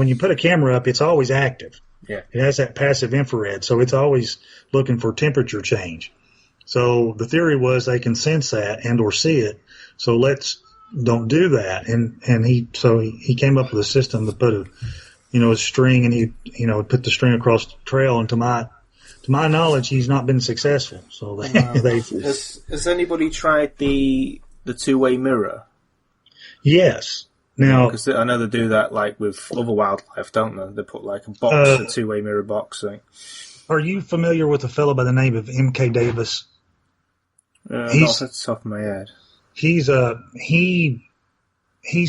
you put a camera up, it's always active. Yeah. It has that passive infrared, so it's always looking for temperature change. So the theory was they can sense that and or see it. So don't do that. And he came up with a system to put a string, and he put the string across the trail. And to my knowledge, he's not been successful. So has anybody tried the two-way mirror? Yes. Now, because I know they do that like with other wildlife, don't they? They put like a two-way mirror box thing. Are you familiar with a fellow by the name of M.K. Davis? Not off the top of my head. He's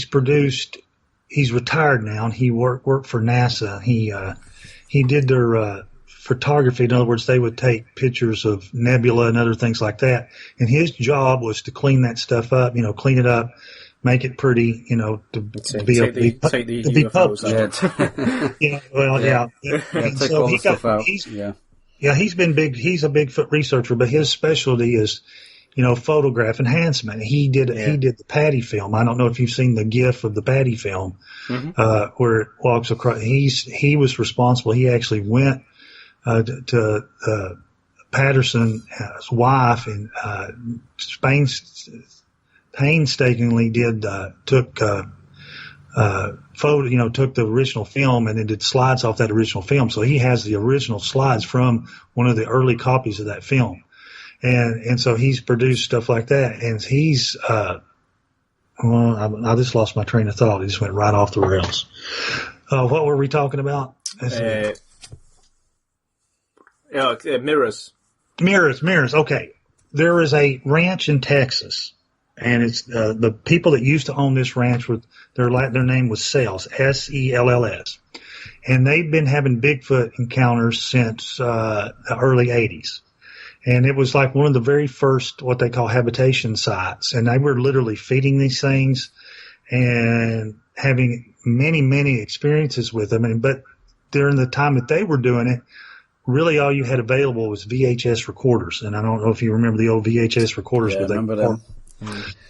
produced. He's retired now, and he worked for NASA. He did their photography. In other words, they would take pictures of nebula and other things like that. And his job was to clean that stuff up. Clean it up, make it pretty. To be published. Take all the stuff out. He's been big. He's a Bigfoot researcher, but his specialty is photograph enhancement. He did the Patty film. I don't know if you've seen the GIF of the Patty film, where it walks across. He was responsible. He actually went to Patterson's wife and painstakingly took the original film and then did slides off that original film. So he has the original slides from one of the early copies of that film. And so he's produced stuff like that, and he's I just lost my train of thought. It just went right off the rails. What were we talking about? Mirrors. Mirrors. Okay, there is a ranch in Texas, and it's the people that used to own this ranch their name was Sells, Sells, and they've been having Bigfoot encounters since the early '80s. And it was like one of the very first, what they call habitation sites. And they were literally feeding these things and having many, many experiences with them. But during the time that they were doing it, really all you had available was VHS recorders. And I don't know if you remember the old VHS recorders. Yeah, I remember them.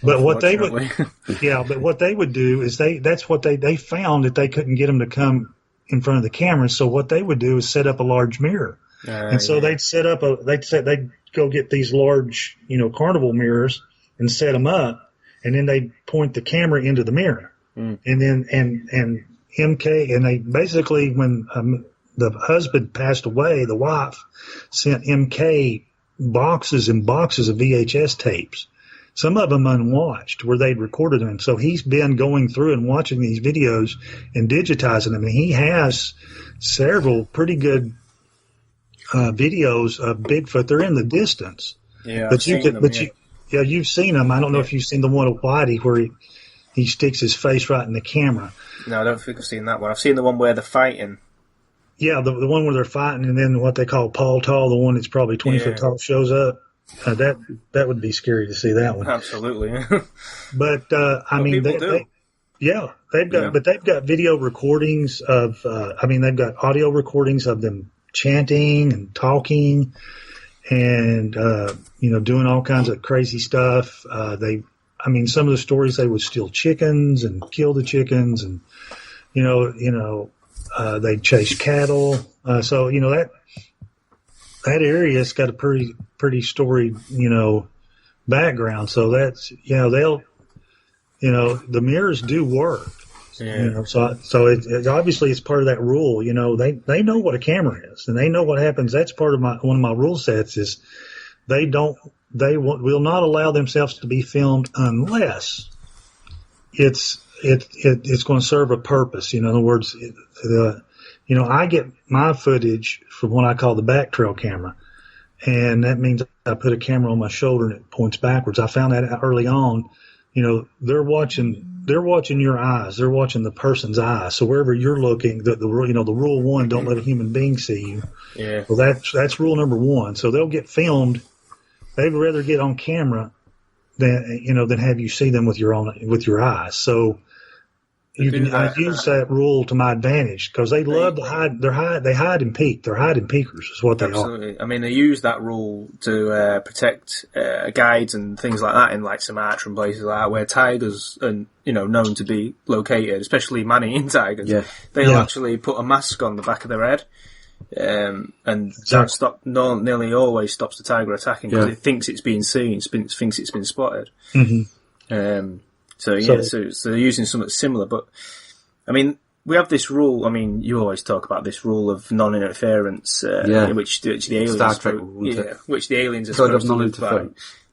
But what they would do is that's what they found, that they couldn't get them to come in front of the camera. So what they would do is set up a large mirror. And so they'd go get these large, carnival mirrors and set them up, and then they'd point the camera into the mirror. And then, and MK, and they basically, when the husband passed away, the wife sent MK boxes and boxes of VHS tapes, some of them unwatched, where they'd recorded them. So he's been going through and watching these videos and digitizing them. And he has several pretty good videos of Bigfoot. They're in the distance. Yeah, you've seen them. I don't know if you've seen the one of Whitey where he sticks his face right in the camera. No, I don't think I've seen that one. I've seen the one where they're fighting. Yeah, the one where they're fighting, and then what they call Paul Tall, the one that's probably 20 foot tall, shows up. That would be scary to see that one. Absolutely. But they've got video recordings of. They've got audio recordings of them chanting and talking, and doing all kinds of crazy stuff. Some of the stories, they would steal chickens and kill the chickens, and they chase cattle. So that area's got a pretty storied background. So that's the mirrors do work, Yeah. So it obviously it's part of that rule. They know what a camera is, and they know what happens. That's part of one of my rule sets is they will not allow themselves to be filmed unless it's going to serve a purpose. In other words, I get my footage from what I call the back trail camera, and that means I put a camera on my shoulder and it points backwards. I found that out early on. They're watching your eyes. They're watching the person's eyes. So wherever you're looking, the rule 1, don't let a human being see you. Yeah. Well, that's rule number 1. So they'll get filmed. They'd rather get on camera than have you see them with your eyes. So I use that rule to my advantage because they love to hide. They hide and peek. They're hiding peekers is what they are. I mean, they use that rule to protect guides and things like that in like Sumatra and places like that where tigers are known to be located, especially man-eating tigers. Yeah. They'll actually put a mask on the back of their head, and that nearly always stops the tiger attacking because it thinks it's being seen, thinks it's been spotted. Mm-hmm. So they're using something similar, but I mean, we have this rule. I mean, you always talk about this rule of non-interference, which the aliens, Star Trek, which the aliens are supposed to live by.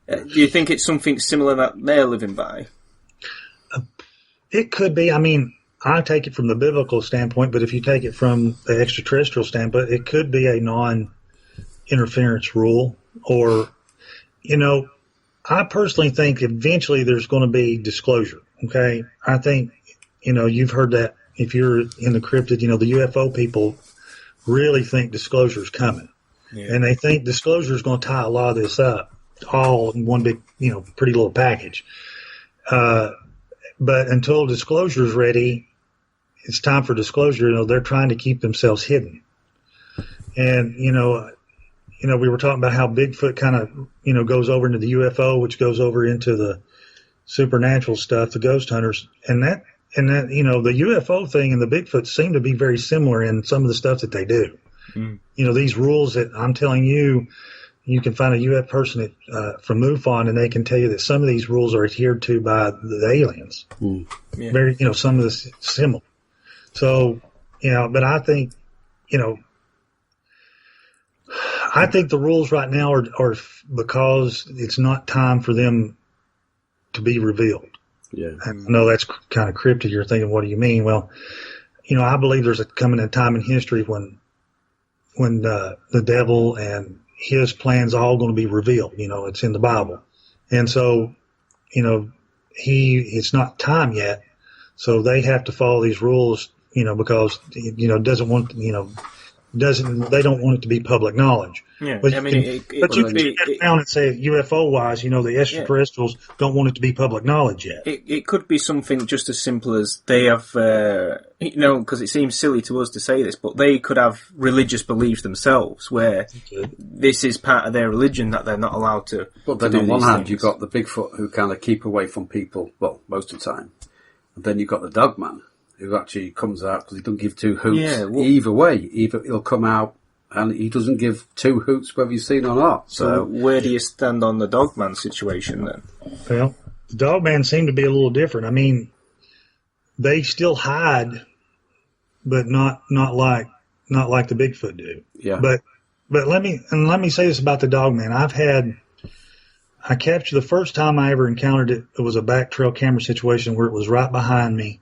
Do you think it's something similar that they're living by? It could be. I mean, I take it from the biblical standpoint, but if you take it from the extraterrestrial standpoint, it could be a non-interference rule, or I personally think eventually there's going to be disclosure. Okay. I think, you've heard that if you're in the cryptid, the UFO people really think disclosure is coming. Yeah. And they think disclosure is going to tie a lot of this up all in one big, pretty little package. But until disclosure is ready, it's time for disclosure. They're trying to keep themselves hidden. And, we were talking about how Bigfoot kind of, goes over into the UFO, which goes over into the supernatural stuff, the ghost hunters, and that, the UFO thing and the Bigfoot seem to be very similar in some of the stuff that they do. Mm. These rules that I'm telling you, you can find a UFO person from MUFON, and they can tell you that some of these rules are adhered to by the aliens. Mm. Yeah. Very, some of this similar. So, but I think, I think the rules right now are because it's not time for them to be revealed. Yeah. And I know that's kind of cryptic. You're thinking, what do you mean? Well, I believe there's coming a time in history when the devil and his plans are all going to be revealed. It's in the Bible. And so, it's not time yet. So they have to follow these rules, because, doesn't want, they don't want it to be public knowledge. Yeah, but you can get down and say UFO wise, the extraterrestrials don't want it to be public knowledge yet. It could be something just as simple as they have, because it seems silly to us to say this, but they could have religious beliefs themselves where this is part of their religion that they're not allowed to. But then on one hand, you've got the Bigfoot who kind of keep away from people, well, most of the time. And then you've got the Dogman, who actually comes out because he doesn't give two hoots either way. Either he'll come out and he doesn't give two hoots whether you've seen or not. So where do you stand on the Dogman situation then? Well, the Dogman seemed to be a little different. I mean, they still hide, but not like the Bigfoot do. Yeah. But let me say this about the Dogman. I captured the first time I ever encountered it. It was a back trail camera situation where it was right behind me,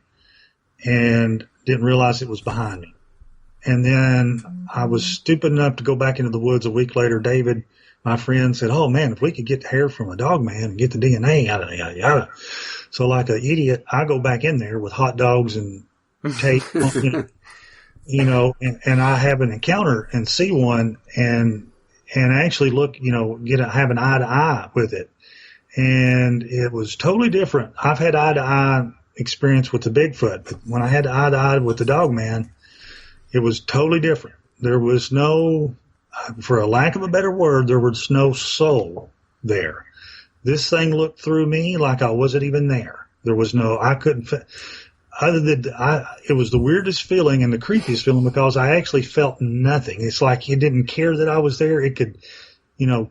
and didn't realize it was behind me. And then I was stupid enough to go back into the woods a week later. David, my friend, said, "Oh man, if we could get the hair from a Dogman and get the DNA out of it." So like an idiot, I go back in there with hot dogs and tape, and I have an encounter and see one and actually look, have an eye to eye with it. And it was totally different. I've had eye to eye experience with the Bigfoot, but when I had eye to eye with the Dogman, it was totally different. There was no, for a lack of a better word, there was no soul there. This thing looked through me like I wasn't even there. There was no, I couldn't, it was the weirdest feeling and the creepiest feeling because I actually felt nothing. It's like it didn't care that I was there. It could,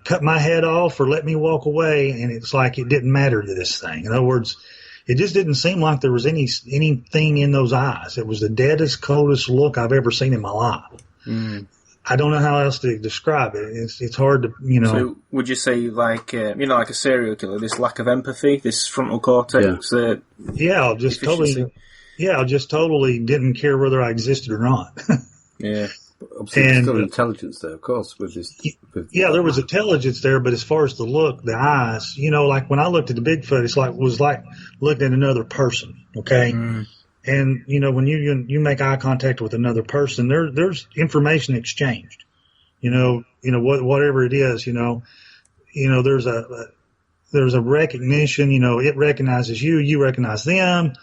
cut my head off or let me walk away, and it's like it didn't matter to this thing. In other words, it just didn't seem like there was anything in those eyes. It was the deadest, coldest look I've ever seen in my life. I don't know how else to describe it. It's hard to, So would you say like a serial killer, this lack of empathy, this frontal cortex? Just totally didn't care whether I existed or not. Yeah. And still intelligence there, of course, with this. There was intelligence there, but as far as the look, the eyes, like when I looked at the Bigfoot, it was like looking at another person. Okay. And, when you make eye contact with another person, there's information exchanged, whatever it is, there's a recognition, it recognizes you, you recognize them.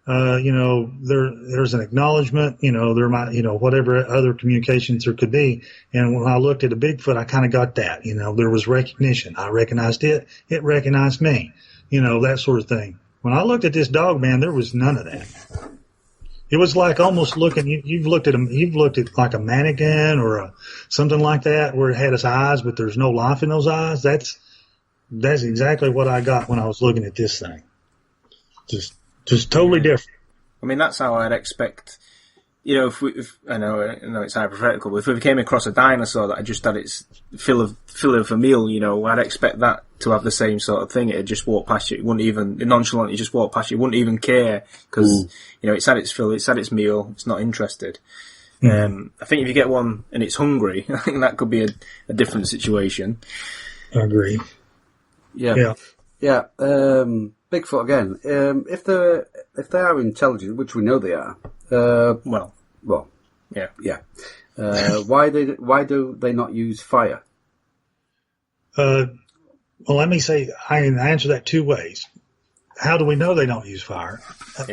There's an acknowledgement, there might, whatever other communications there could be. And when I looked at a Bigfoot, I kind of got that, there was recognition. I recognized it. It recognized me, that sort of thing. When I looked at this Dogman, there was none of that. It was like almost looking, you've looked at like a mannequin or something like that where it had its eyes, but there's no life in those eyes. That's exactly what I got when I was looking at this thing. Just totally different. I mean, that's how I'd expect. If I know it's hypothetical, but if we came across a dinosaur that had just had its fill of a meal, I'd expect that to have the same sort of thing. It'd just walk past you. It wouldn't even nonchalantly just walk past you. It wouldn't even care because it's had its fill. It's had its meal. It's not interested. I think if you get one and it's hungry, I think that could be a different situation. I agree. Yeah. Bigfoot again. If they are intelligent, which we know they are. Yeah. Why do they not use fire? Well, let me say I can answer that two ways. How do we know they don't use fire?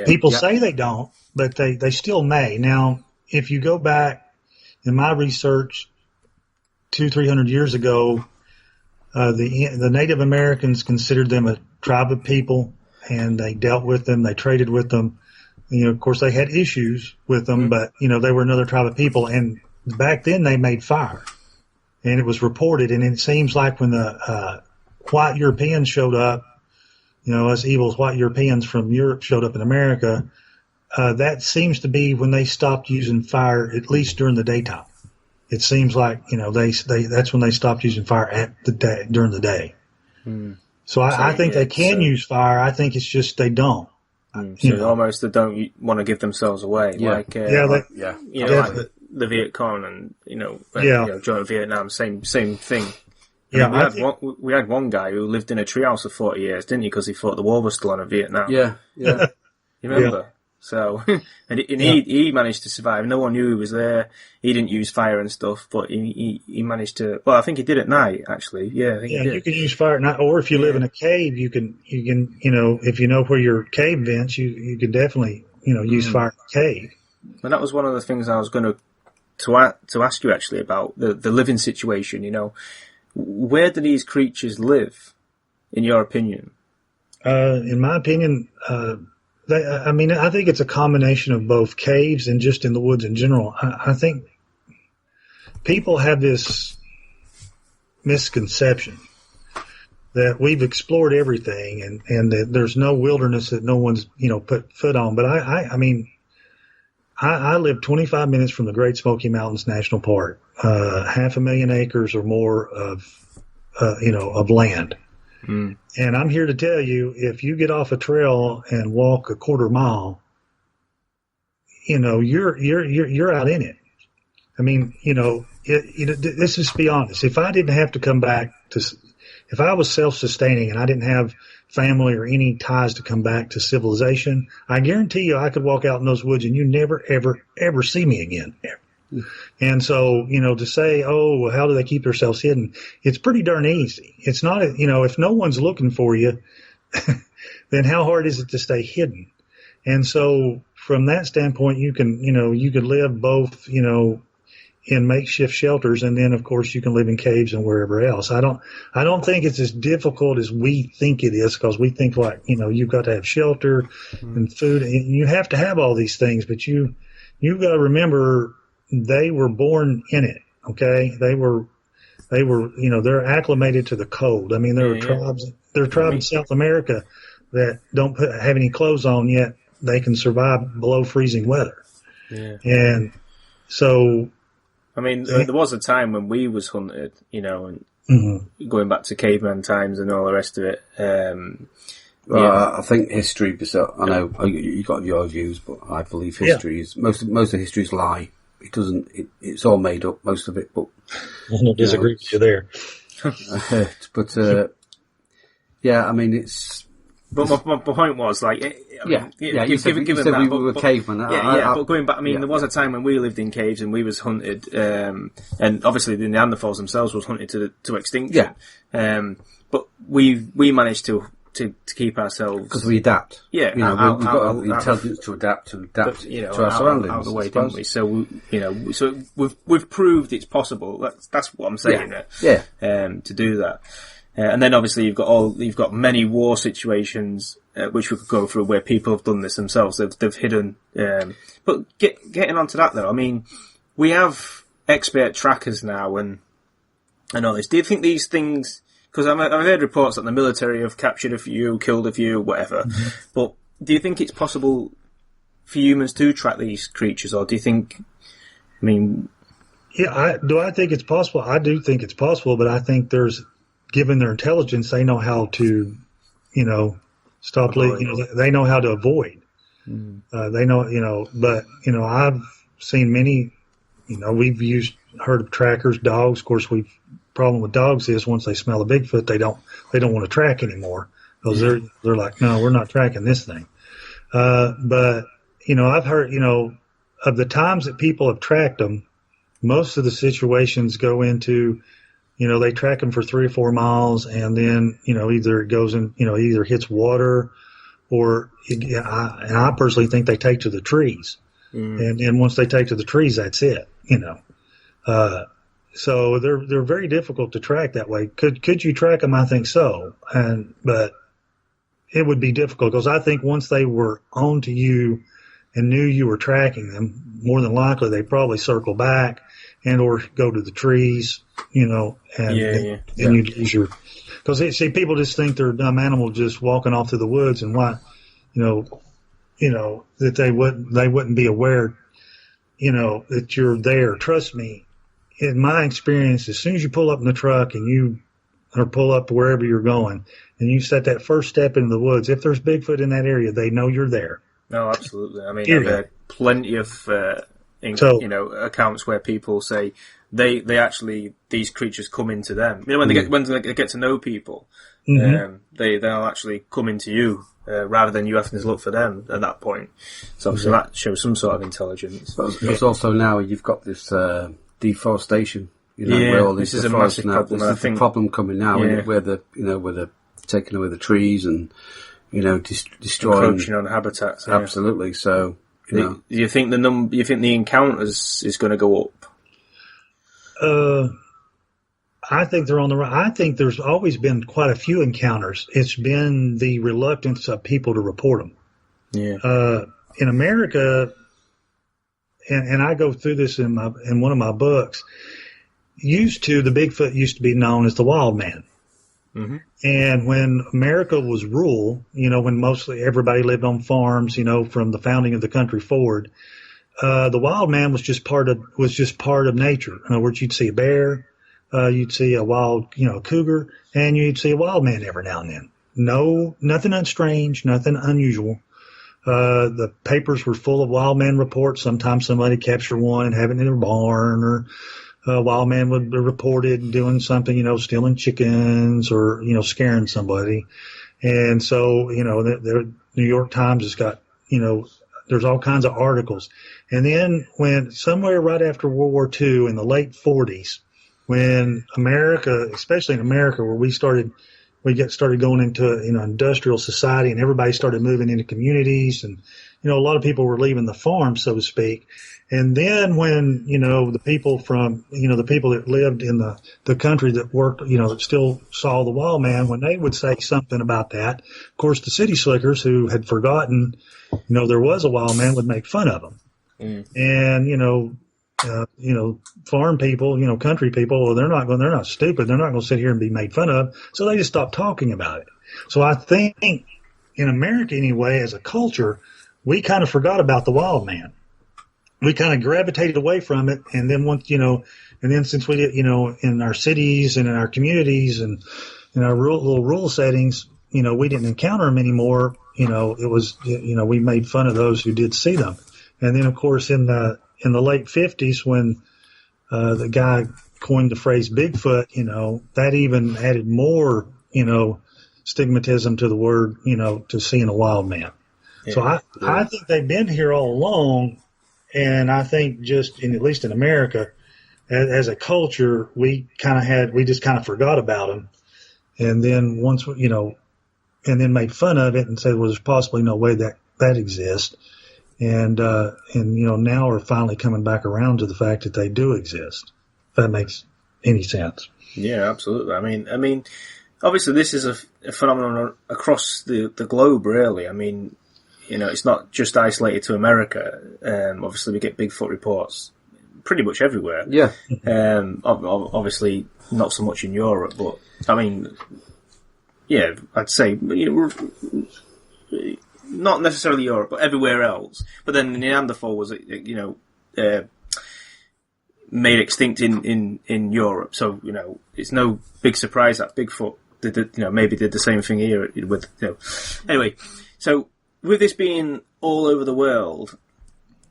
People say they don't, but they still may. Now, if you go back in my research 200-300 years ago, the Native Americans considered them a tribe of people, and they dealt with them. They traded with them. Of course, they had issues with them, but they were another tribe of people. And back then, they made fire, and it was reported. And it seems like when the white Europeans showed up, us evil white Europeans from Europe showed up in America, that seems to be when they stopped using fire, at least during the daytime. It seems like that's when they stopped using fire during the day. So I think they can use fire. I think it's just they don't. Almost they don't want to give themselves away. Like the Viet Cong and joint Vietnam, same thing. We had one guy who lived in a treehouse for 40 years, didn't he? Because he thought the war was still on in Vietnam. Yeah. You remember? Yeah. So, he managed to survive. No one knew he was there. He didn't use fire and stuff, but he managed to. Well, I think he did at night, actually. Yeah, I think he did. You can use fire at night, or if you live in a cave, you can if you know where your cave vents, you can definitely use fire in the cave. And that was one of the things I was going to ask you actually about the living situation. Where do these creatures live, in your opinion? In my opinion, I think it's a combination of both caves and just in the woods in general. I think people have this misconception that we've explored everything and that there's no wilderness that no one's, put foot on. But I live 25 minutes from the Great Smoky Mountains National Park, 500,000 acres or more of land. And I'm here to tell you, if you get off a trail and walk a quarter mile, you're out in it. I mean, let's just be honest. If I didn't have to come back if I was self-sustaining and I didn't have family or any ties to come back to civilization, I guarantee you I could walk out in those woods and you never, ever, ever see me again. And so, to say, well, how do they keep themselves hidden? It's pretty darn easy. It's not, if no one's looking for you, then how hard is it to stay hidden? And so from that standpoint, you can live both, in makeshift shelters. And then of course you can live in caves and wherever else. I don't think it's as difficult as we think it is, because we think like, you've got to have shelter and food and you have to have all these things, but you've got to remember, they were born in it. Okay. They were, they're acclimated to the cold. I mean, there are tribes in South America that don't have any clothes on yet they can survive below freezing weather. Yeah. And so, I mean, there was a time when we was hunted, you know, and going back to caveman times and all the rest of it. I think history. So I know you got your views, but I believe history is most of history's lie. It doesn't. It's all made up, most of it. But I don't disagree with you there. But yeah, I mean, it's. But my point was, like, you said we were cavemen. But going back, I mean, there was a time when we lived in caves and we was hunted, and obviously the Neanderthals themselves was hunted to extinction. Yeah. But we managed to keep ourselves, because we adapt. Yeah, you know, we've got the intelligence to adapt to our surroundings. Out of the way, didn't we? So so we've proved it's possible. That's what I'm saying. Yeah. To do that. And then obviously you've got many war situations which we could go through where people have done this themselves. They've hidden. But getting onto that though, I mean, we have expert trackers now and all this. Do you think these things? Because I've heard reports that the military have captured a few, killed a few, whatever. Mm-hmm. But do you think it's possible for humans to track these creatures, or do you think? I mean, yeah, I think it's possible? I do think it's possible, but I think given their intelligence, they know how to, stop. They know how to avoid. Mm. They know, but I've seen many. We've heard of trackers, dogs. Of course, problem with dogs is once they smell a Bigfoot, they don't want to track anymore because they're like, no, we're not tracking this thing. But I've heard of the times that people have tracked them, most of the situations go into. They track them for 3 or 4 miles, and then, either it goes in, either hits water or, and I personally think they take to the trees. Mm. And then once they take to the trees, that's it, So they're very difficult to track that way. Could you track them? I think so. But it would be difficult because I think once they were on to you and knew you were tracking them, more than likely they probably circle back and or go to the trees, and you'd lose your. Because people just think they're a dumb animal just walking off through the woods, and why, that they wouldn't be aware, that you're there. Trust me, in my experience, as soon as you pull up in the truck or pull up to wherever you're going, and you set that first step into the woods, if there's Bigfoot in that area, they know you're there. No, absolutely. I mean, I've had plenty of accounts where people say they actually, these creatures come into them. When they get to know people, they'll actually come into you rather than you having to look for them at that point. So obviously that shows some sort of intelligence. But there's also now you've got this deforestation. Where all this is a massive problem. There's a problem coming now, where they're taking away the trees and destroying, encroaching on habitats. Yeah. Absolutely. So. Do you think the encounters is going to go up? I think they're on the right. I think there's always been quite a few encounters. It's been the reluctance of people to report them. Yeah. In America, and I go through this in one of my books. The Bigfoot used to be known as the wild man. Mm-hmm. And when America was rural, when mostly everybody lived on farms, from the founding of the country forward, the wild man was just part of nature. In other words, you'd see a bear, you'd see a wild, cougar, and you'd see a wild man every now and then. No, nothing unstrange, nothing unusual. The papers were full of wild man reports. Sometimes somebody captured one and have it in their barn, or a wild man would be reported doing something, stealing chickens or, scaring somebody. And so, the New York Times has got, there's all kinds of articles. And then when somewhere right after World War II in the late 40s, when America, especially in America, where we started going into, industrial society, and everybody started moving into communities, and, a lot of people were leaving the farm, so to speak. And then when, the people that lived in the country that worked, that still saw the wild man, when they would say something about that, of course, the city slickers who had forgotten, there was a wild man would make fun of them. Mm. And, farm people, country people, well, they're not stupid. They're not going to sit here and be made fun of. So they just stopped talking about it. So I think, in America anyway, as a culture, we kind of forgot about the wild man. We kind of gravitated away from it, and then once since we did, in our cities and in our communities and in our rural settings, we didn't encounter them anymore. It was, we made fun of those who did see them. And then, of course, in the late 50s, when the guy coined the phrase Bigfoot, that even added more, stigmatism to the word, to seeing a wild man. Yeah. So I think they've been here all along, and I think at least in America, as a culture, we just kind of forgot about them, and then and then made fun of it and said, well, there's possibly no way that exists. And now we're finally coming back around to the fact that they do exist. If that makes any sense. Yeah, absolutely. I mean, obviously this is a phenomenon across the globe, really. I mean, it's not just isolated to America. Obviously we get Bigfoot reports pretty much everywhere. Yeah. Obviously not so much in Europe, but I mean, yeah, I'd say, not necessarily Europe, but everywhere else. But then the Neanderthal was, made extinct in Europe. So, it's no big surprise that Bigfoot maybe did the same thing here with, Anyway, so with this being all over the world,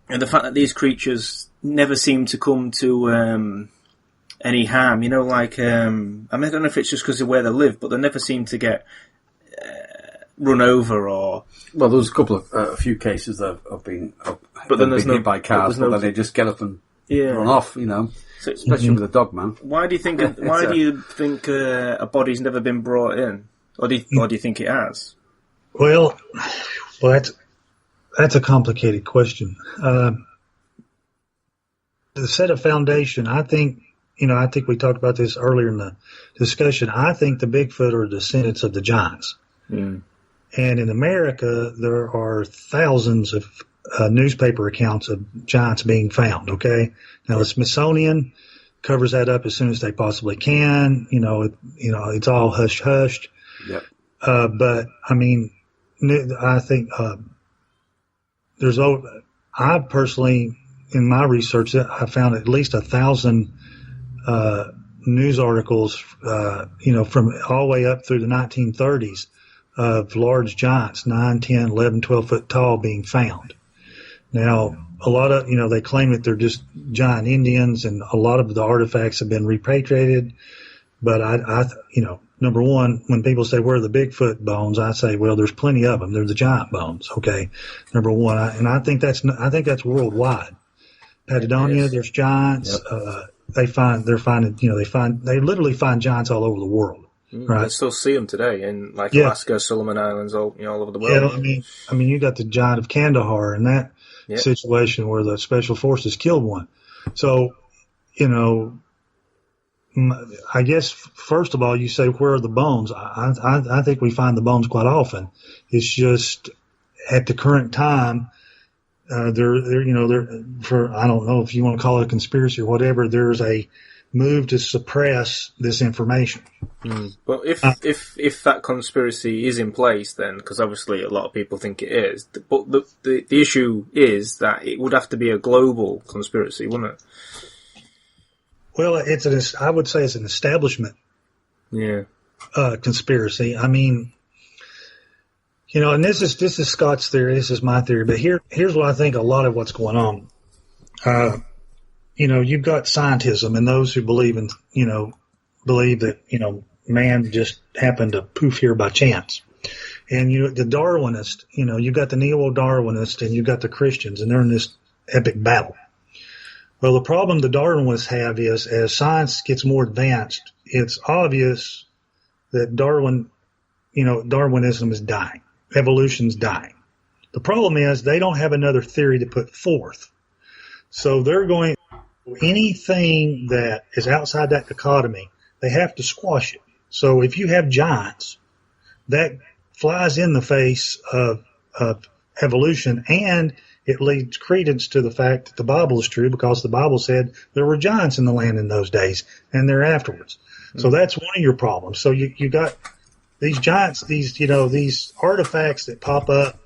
and the fact that these creatures never seem to come to, any harm, I don't know if it's just because of where they live, but they never seem to get run over or. Well, there was a few cases that have been, but then there's hit by cars, but then they just get up and run off, so, especially with the Dogman. Why do you think? Do you think a body's never been brought in, or do you think it has? Well, that's a complicated question. To set a foundation, I think we talked about this earlier in the discussion. I think the Bigfoot are descendants of the giants. Mm. And in America, there are thousands of newspaper accounts of giants being found, okay? Now, the Smithsonian covers that up as soon as they possibly can. It's all hush-hushed. Yep. But, I mean, I think I personally, in my research, I found at least 1,000 news articles, from all the way up through the 1930s of large giants, 9, 10, 11, 12 foot tall being found. Now, a lot of, they claim that they're just giant Indians, and a lot of the artifacts have been repatriated. But number one, when people say, where are the Bigfoot bones? I say, well, there's plenty of them. They're the giant bones. Okay. Number one. I think that's worldwide. Patagonia, there's giants. Yep. They literally find giants all over the world. Right. They still see them today in Alaska, Solomon Islands, all over the world. Yeah, I mean, you got the giant of Kandahar in that situation where the special forces killed one. So, I guess first of all, you say, where are the bones? I think we find the bones quite often. It's just at the current time. They're I don't know if you want to call it a conspiracy or whatever, there's a move to suppress this information. Well, if that conspiracy is in place, then, because obviously a lot of people think it is, but the issue is that it would have to be a global conspiracy, wouldn't it? Well, I would say it's an establishment conspiracy. I mean, and this is Scott's theory, this is my theory, but here's what I think a lot of what's going on. You've got scientism and those who believe that, man just happened to poof here by chance. And the Darwinist, you've got the neo-Darwinist and you've got the Christians, and they're in this epic battle. Well, the problem the Darwinists have is, as science gets more advanced, it's obvious that Darwinism is dying. Evolution's dying. The problem is they don't have another theory to put forth. So they're going, anything that is outside that dichotomy, they have to squash it. So if you have giants, that flies in the face of evolution, and it leads credence to the fact that the Bible is true, because the Bible said there were giants in the land in those days and there afterwards. So that's one of your problems. So you got these giants, these artifacts that pop up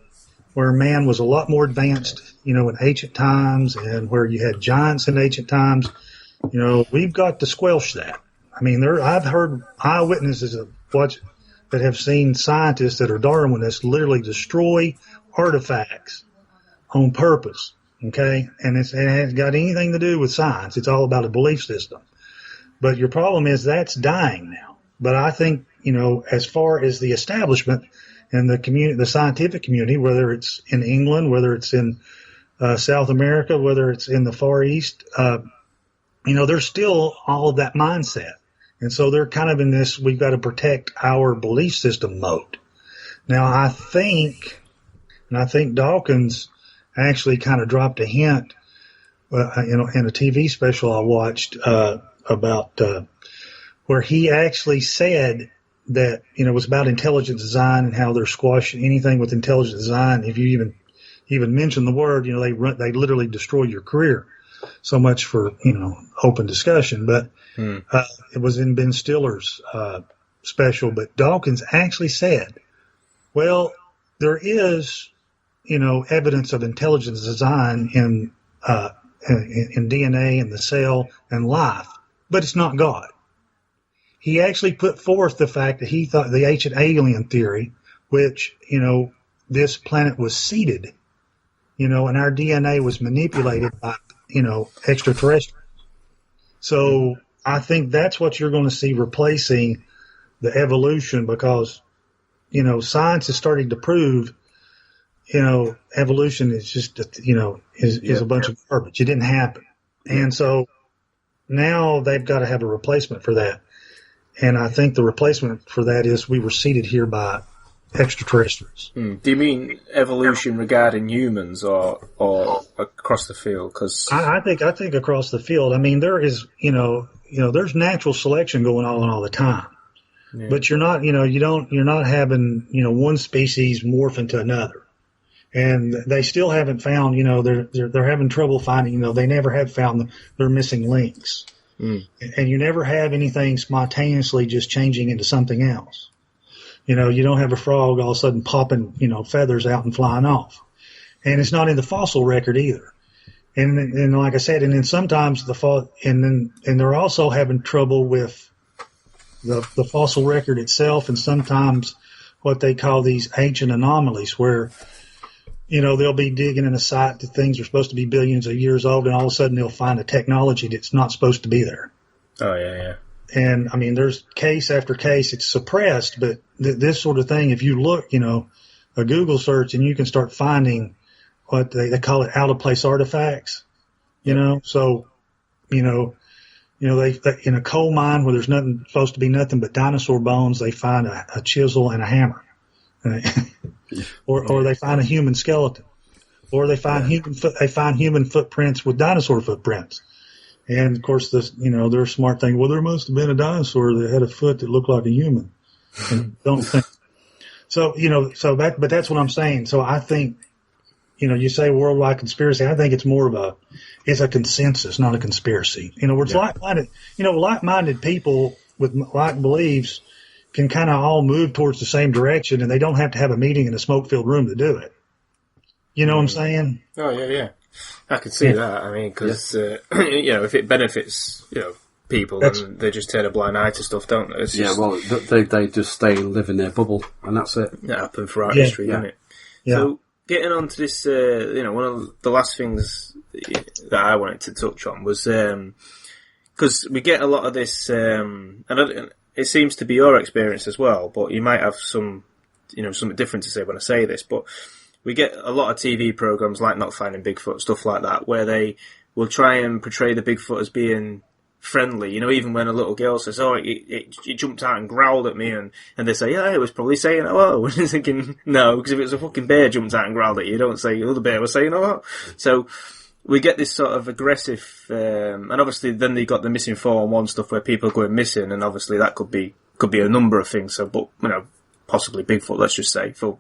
where man was a lot more advanced, in ancient times, and where you had giants in ancient times, we've got to squelch that. I mean, I've heard eyewitnesses that have seen scientists that are Darwinists literally destroy artifacts on purpose. Okay, and it hasn't got anything to do with science. It's all about a belief system. But your problem is that's dying now. But I think, as far as the establishment and the community, the scientific community, whether it's in England, whether it's in South America, whether it's in the Far East, there's still all of that mindset. And so they're kind of in this, we've got to protect our belief system mode. Now, I think Dawkins actually kind of dropped a hint, in a TV special I watched about where he actually said that it was about intelligent design and how they're squashing anything with intelligent design. If you even mention the word, they literally destroy your career. So much for open discussion. But it was in Ben Stiller's special. But Dawkins actually said, well, there is evidence of intelligent design in DNA and the cell and life, but it's not God. He actually put forth the fact that he thought the ancient alien theory, which, this planet was seeded, and our DNA was manipulated by, extraterrestrials. So I think that's what you're going to see replacing the evolution, because, science is starting to prove evolution is just, is a bunch of garbage. It didn't happen. And so now they've got to have a replacement for that. And I think the replacement for that is we were seeded here by extraterrestrials. Do you mean evolution regarding humans or across the field? Because I think across the field. I mean, there is, there's natural selection going on all the time. Yeah. But you're not, you're not having, one species morph into another. And they still haven't found, they're having trouble finding, they never have found their missing links. And you never have anything spontaneously just changing into something else. You don't have a frog all of a sudden popping, feathers out and flying off. And it's not in the fossil record either. And like I said, and then sometimes and they're also having trouble with the fossil record itself, and sometimes what they call these ancient anomalies where, they'll be digging in a site that things are supposed to be billions of years old, and all of a sudden they'll find a technology that's not supposed to be there. Oh, yeah. And, I mean, there's case after case. It's suppressed, but this sort of thing, if you look, a Google search, and you can start finding what they call it out-of-place artifacts, So, they in a coal mine where there's nothing supposed to be nothing but dinosaur bones, they find a chisel and a hammer. Or they find a human skeleton, or they find human footprints with dinosaur footprints. And of course, their smart thing, well, there must have been a dinosaur that had a foot that looked like a human. And don't think so. But that's what I'm saying. So I think, you say worldwide conspiracy. I think it's more of it's a consensus, not a conspiracy. Where it's like-minded. Like-minded people with like beliefs can kind of all move towards the same direction, and they don't have to have a meeting in a smoke-filled room to do it. You know what I'm saying? Oh, yeah. I can see that. I mean, because, if it benefits, people, then they just turn a blind eye to stuff, don't they? They just stay and live in their bubble, and that's it. That happened throughout history, didn't it? Yeah. So, getting on to this, one of the last things that I wanted to touch on was, because we get a lot of this, it seems to be your experience as well, but you might have something different to say when I say this, but we get a lot of TV programs like Not Finding Bigfoot, stuff like that, where they will try and portray the Bigfoot as being friendly, even when a little girl says, oh, it jumped out and growled at me, and they say, yeah, it was probably saying hello, and you're thinking, no, because if it was a fucking bear jumped out and growled at you, don't say the other bear was saying hello. So we get this sort of aggressive, and obviously then they got the missing 411 stuff where people are going missing, and obviously that could be a number of things. So, but possibly Bigfoot, let's just say, for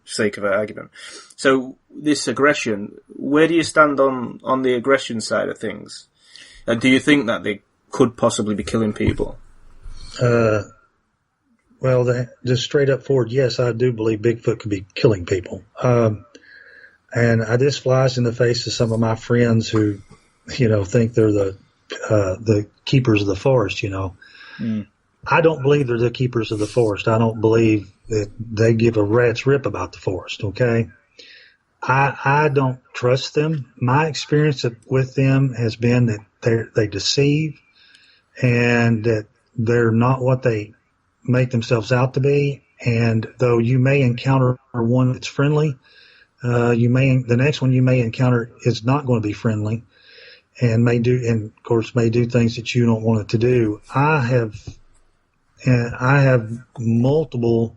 sake of an argument. So this aggression, where do you stand on the aggression side of things? And do you think that they could possibly be killing people? just straight up forward, yes, I do believe Bigfoot could be killing people. And this flies in the face of some of my friends who, think they're the keepers of the forest, I don't believe they're the keepers of the forest. I don't believe that they give a rat's rip about the forest, okay? I don't trust them. My experience with them has been that they deceive and that they're not what they make themselves out to be. And though you may encounter one that's friendly, the next one you may encounter is not going to be friendly and may do things that you don't want it to do. I have multiple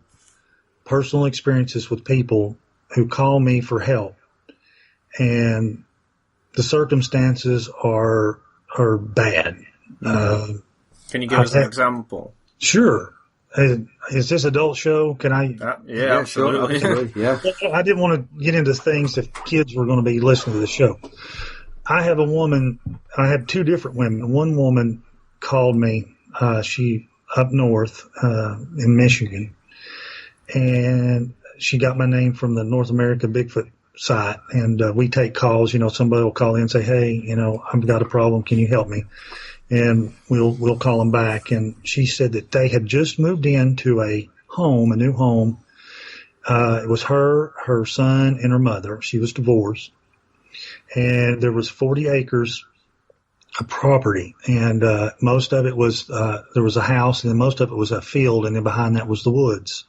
personal experiences with people who call me for help, and the circumstances are bad. Can you give us an example? Sure. Is this adult show? Can I? Yeah, absolutely. Sure, absolutely. Yeah. I didn't want to get into things if kids were going to be listening to the show. I have two different women. One woman called me. She up north in Michigan, and she got my name from the North America Bigfoot site. And we take calls. Somebody will call in and say, "Hey, I've got a problem. Can you help me?" And we'll call them back. And she said that they had just moved into a new home. It was her son, and her mother. She was divorced. And there was 40 acres of property. And most of it was, there was a house, and then most of it was a field, and then behind that was the woods.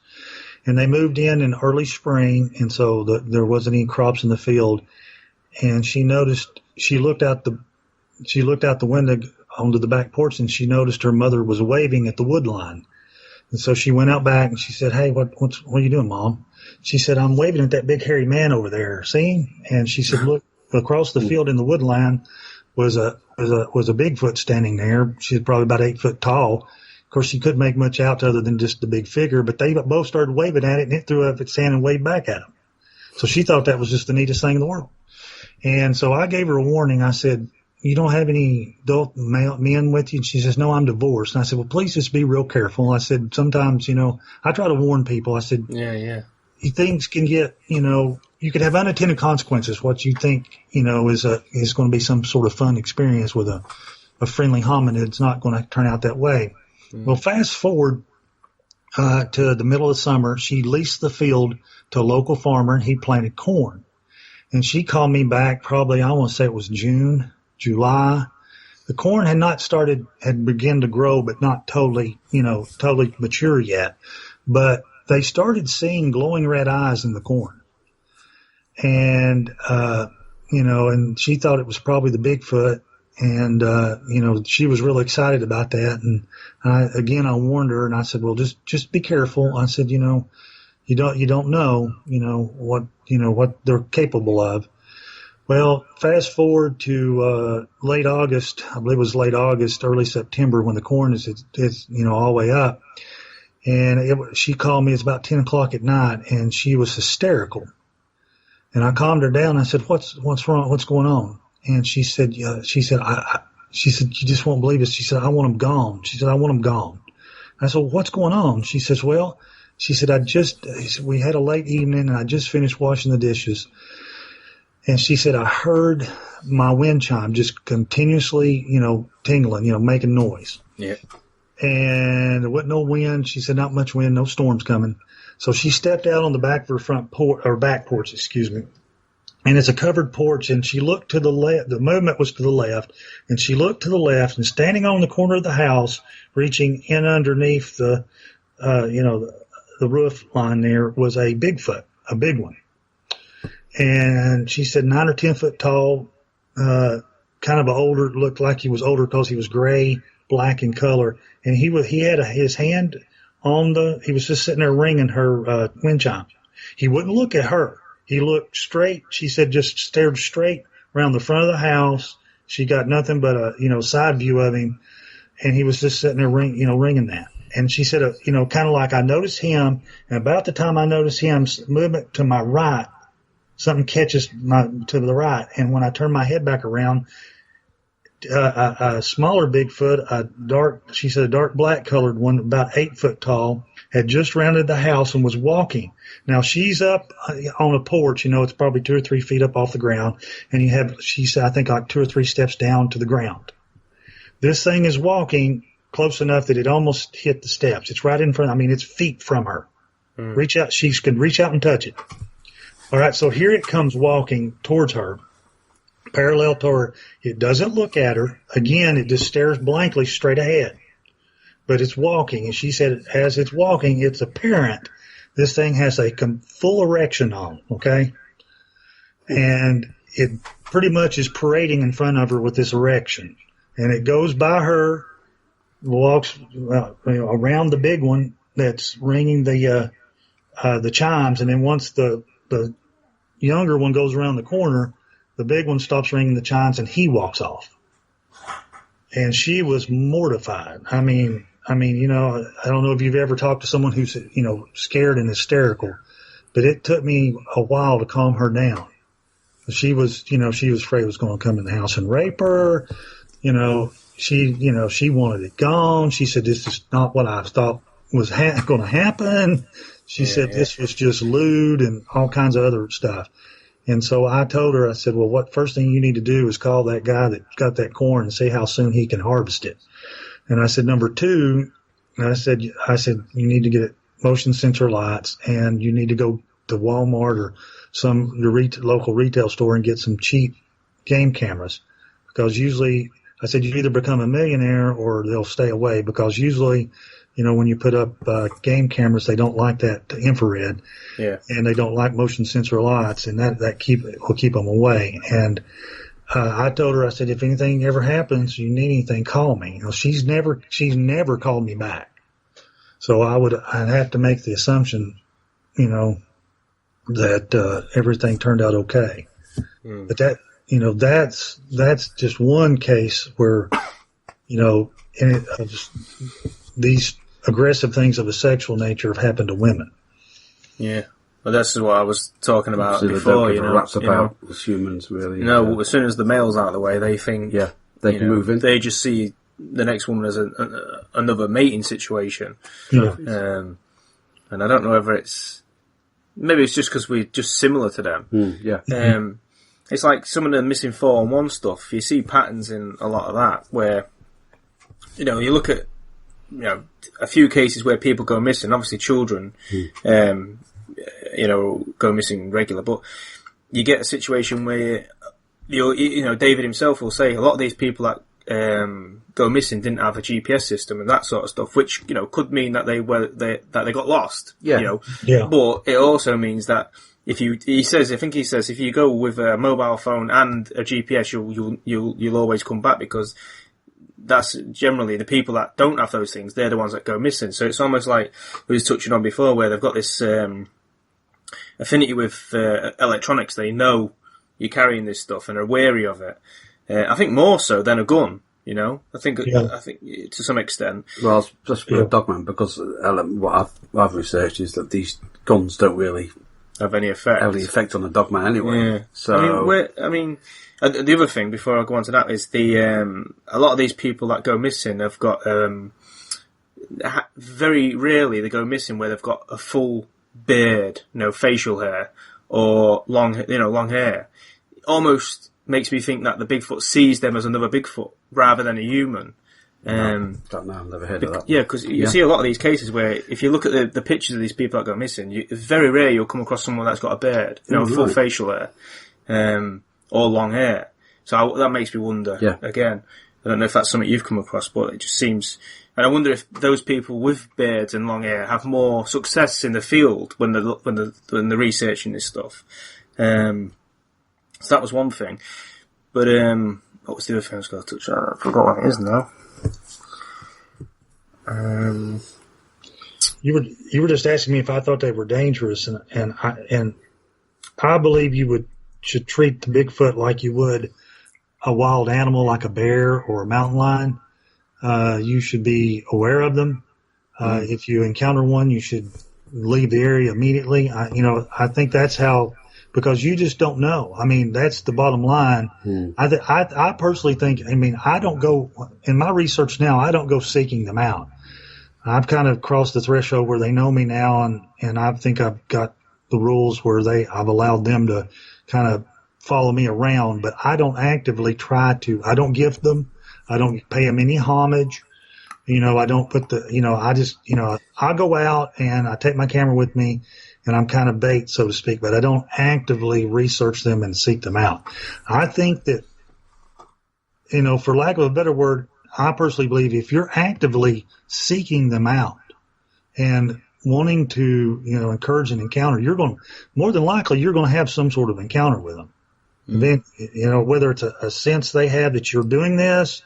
And they moved in early spring, and so there wasn't any crops in the field. And she looked out the window onto the back porch, and she noticed her mother was waving at the wood line. And so she went out back and she said, "Hey, what are you doing, Mom?" She said, "I'm waving at that big hairy man over there. See?" And she said, "Look, across the field in the wood line was a Bigfoot standing there. She's probably about 8 foot tall. Of course, she couldn't make much out other than just the big figure, but they both started waving at it, and it threw up its hand and waved back at him. So she thought that was just the neatest thing in the world. And so I gave her a warning. I said, "You don't have any adult men with you?" And she says, "No, I'm divorced." And I said, "Well, please just be real careful." I said, "Sometimes, I try to warn people." I said, Yeah. Things can get, you could have unintended consequences. What you think, is going to be some sort of fun experience with a friendly hominid. It's not going to turn out that way. Mm. Well, fast forward to the middle of summer. She leased the field to a local farmer, and he planted corn. And she called me back probably, I want to say it was June, July. The corn had begun to grow, but not totally mature yet. But they started seeing glowing red eyes in the corn. And, and she thought it was probably the Bigfoot. And, she was really excited about that. And I warned her, and I said, "Well, just be careful." I said, you don't know, what they're capable of. Well, fast forward to late August. I believe it was late August, early September, when the corn is all the way up. And she called me. It's about 10 o'clock at night, and she was hysterical. And I calmed her down. I said, "What's wrong? What's going on?" And she said, "You just won't believe it." She said, "I want them gone." She said, "I want them gone." I said, "What's going on?" She says, "Well," she said, we had a late evening, and I just finished washing the dishes. And she said, "I heard my wind chime just continuously, tingling, making noise." Yeah. And there wasn't no wind. She said, "Not much wind, no storms coming." So she stepped out on the back of her back porch, and it's a covered porch. And she looked to the left. The movement was to the left, and she looked to the left, and standing on the corner of the house, reaching in underneath the roof line there, was a Bigfoot, a big one. And she said 9 or 10 foot tall, kind of looked like he was older because he was gray, black in color. And he had his hand he was just sitting there ringing her wind chime. He wouldn't look at her. He looked straight. She said just stared straight around the front of the house. She got nothing but a, side view of him. And he was just sitting there ringing that. And she said, kind of like I noticed him. And about the time I noticed him, movement to my right, something catches to the right. And when I turn my head back around, a smaller Bigfoot, a dark black colored one, about 8 foot tall, had just rounded the house and was walking. Now she's up on a porch, it's probably 2 or 3 feet up off the ground, and she's, I think, like 2 or 3 steps down to the ground. This thing is walking close enough that it almost hit the steps. It's right in front. I mean, it's feet from her. Reach out. She could reach out and touch it. All right. So here it comes walking towards her, parallel to her. It doesn't look at her. Again, it just stares blankly straight ahead. But it's walking. And she said, as it's walking, it's apparent this thing has a full erection on. Okay. And it pretty much is parading in front of her with this erection. And it goes by her, walks around the big one that's ringing the chimes, and then once the younger one goes around the corner, the big one stops ringing the chimes, and he walks off. And she was mortified. I mean, I don't know if you've ever talked to someone who's scared and hysterical, but it took me a while to calm her down. She was afraid it was going to come in the house and rape her. She wanted it gone. She said, this is not what I thought was going to happen. She said this was just lewd and all kinds of other stuff. And so I told her, I said, well, first thing you need to do is call that guy that got that corn and see how soon he can harvest it. And I said, number 2, I said, you need to get motion sensor lights, and you need to go to Walmart or your local retail store and get some cheap game cameras, because usually, I said, you either become a millionaire or they'll stay away, because usually, when you put up game cameras, they don't like that infrared, and they don't like motion sensor lights, and that will keep them away. And I told her, I said, if anything ever happens, you need anything, call me. She's never called me back, so I'd have to make the assumption, that everything turned out okay. But that's just one case where, these aggressive things of a sexual nature have happened to women. Yeah. Well, that's what I was talking about before, Rats about as humans, really. As soon as the male's out of the way, they think... Yeah, they can move in. They just see the next woman as another mating situation. Yeah. And I don't know whether maybe it's just because we're just similar to them. It's like some of the missing 411 stuff. You see patterns in a lot of that where, you look at, a few cases where people go missing. Obviously, children, go missing regular. But you get a situation where, David himself will say a lot of these people that go missing didn't have a GPS system and that sort of stuff, which could mean that they got lost. But it also means that if you go with a mobile phone and a GPS, you'll always come back, because that's generally the people that don't have those things. They're the ones that go missing. So it's almost like we was touching on before, where they've got this affinity with electronics. They know you're carrying this stuff and are wary of it. I think more so than a gun. I think to some extent. Well, just with Dogman, because what I've researched is that these guns don't really have any effect on the Dogman anyway. Yeah. So the other thing before I go on to that is a lot of these people that go missing have got very rarely they go missing where they've got a full beard, facial hair, or long hair. It almost makes me think that the Bigfoot sees them as another Bigfoot rather than a human. Don't know, I've never heard of that. Yeah, because you see a lot of these cases where if you look at the pictures of these people that go missing, it's very rare you'll come across someone that's got a beard, full facial hair, or long hair. So that makes me wonder. Yeah. Again, I don't know if that's something you've come across, but it just seems. And I wonder if those people with beards and long hair have more success in the field when they're researching this stuff. So that was one thing. But what was the other thing I was going to touch on? I forgot what it is now. You were just asking me if I thought they were dangerous, and I believe you should treat the Bigfoot like you would a wild animal, like a bear or a mountain lion. You should be aware of them. If you encounter one, you should leave the area immediately. I think that's how, because you just don't know. I mean, that's the bottom line. I personally think, I don't go, in my research now, I don't go seeking them out. I've kind of crossed the threshold where they know me now, and I think I've got the rules where I've allowed them to kind of follow me around, but I don't actively I don't gift them. I don't pay them any homage. I don't put I just, I go out and I take my camera with me and I'm kind of bait, so to speak, but I don't actively research them and seek them out. I think that, for lack of a better word, I personally believe if you're actively seeking them out and wanting to, encourage an encounter, more than likely, you're going to have some sort of encounter with them. Mm-hmm. Then, whether it's a sense they have that you're doing this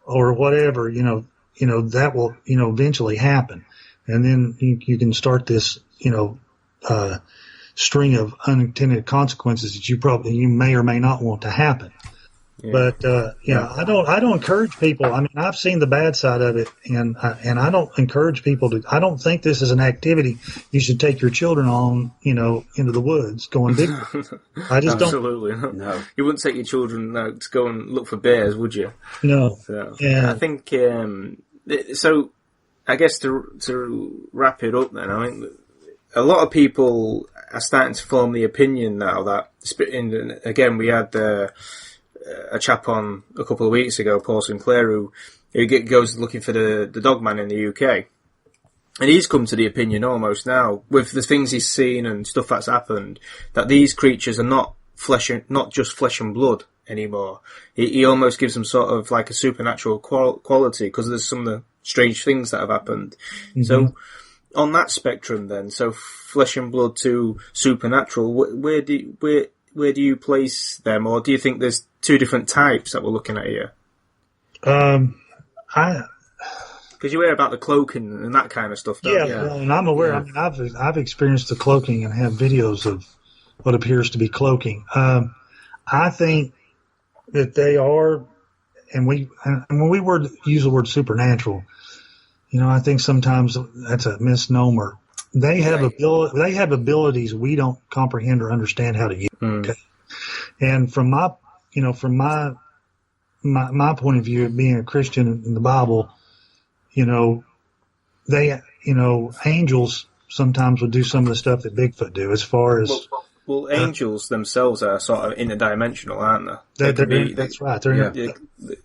or whatever, that will, eventually happen. And then you can start this, string of unintended consequences that you may or may not want to happen. Yeah. But, I don't encourage people. I mean, I've seen the bad side of it, and I don't encourage people I don't think this is an activity you should take your children on, into the woods going big. I just Absolutely. Don't. No. You wouldn't take your children to go and look for bears, would you? No. So, yeah. I think, so I guess to wrap it up then, I mean, a lot of people are starting to form the opinion now that, again, we had a chap on a couple of weeks ago, Paul Sinclair, who goes looking for the Dogman in the UK. And he's come to the opinion almost now, with the things he's seen and stuff that's happened, that these creatures are not just flesh and blood anymore. He almost gives them sort of like a supernatural quality because there's some of the strange things that have happened. Mm-hmm. So on that spectrum then, so flesh and blood to supernatural, where do you place them, or do you think there's two different types that we're looking at here? Because you hear about the cloaking and that kind of stuff, don't you? Yeah, and I'm aware. Yeah. I mean, I've experienced the cloaking and have videos of what appears to be cloaking. I think that they are, and when we use the word supernatural, I think sometimes that's a misnomer. They have abilities we don't comprehend or understand how to use. Okay? And from my point of view, being a Christian in the Bible, angels sometimes would do some of the stuff that Bigfoot do, as far as. Well, angels themselves are sort of interdimensional, aren't they? That's right.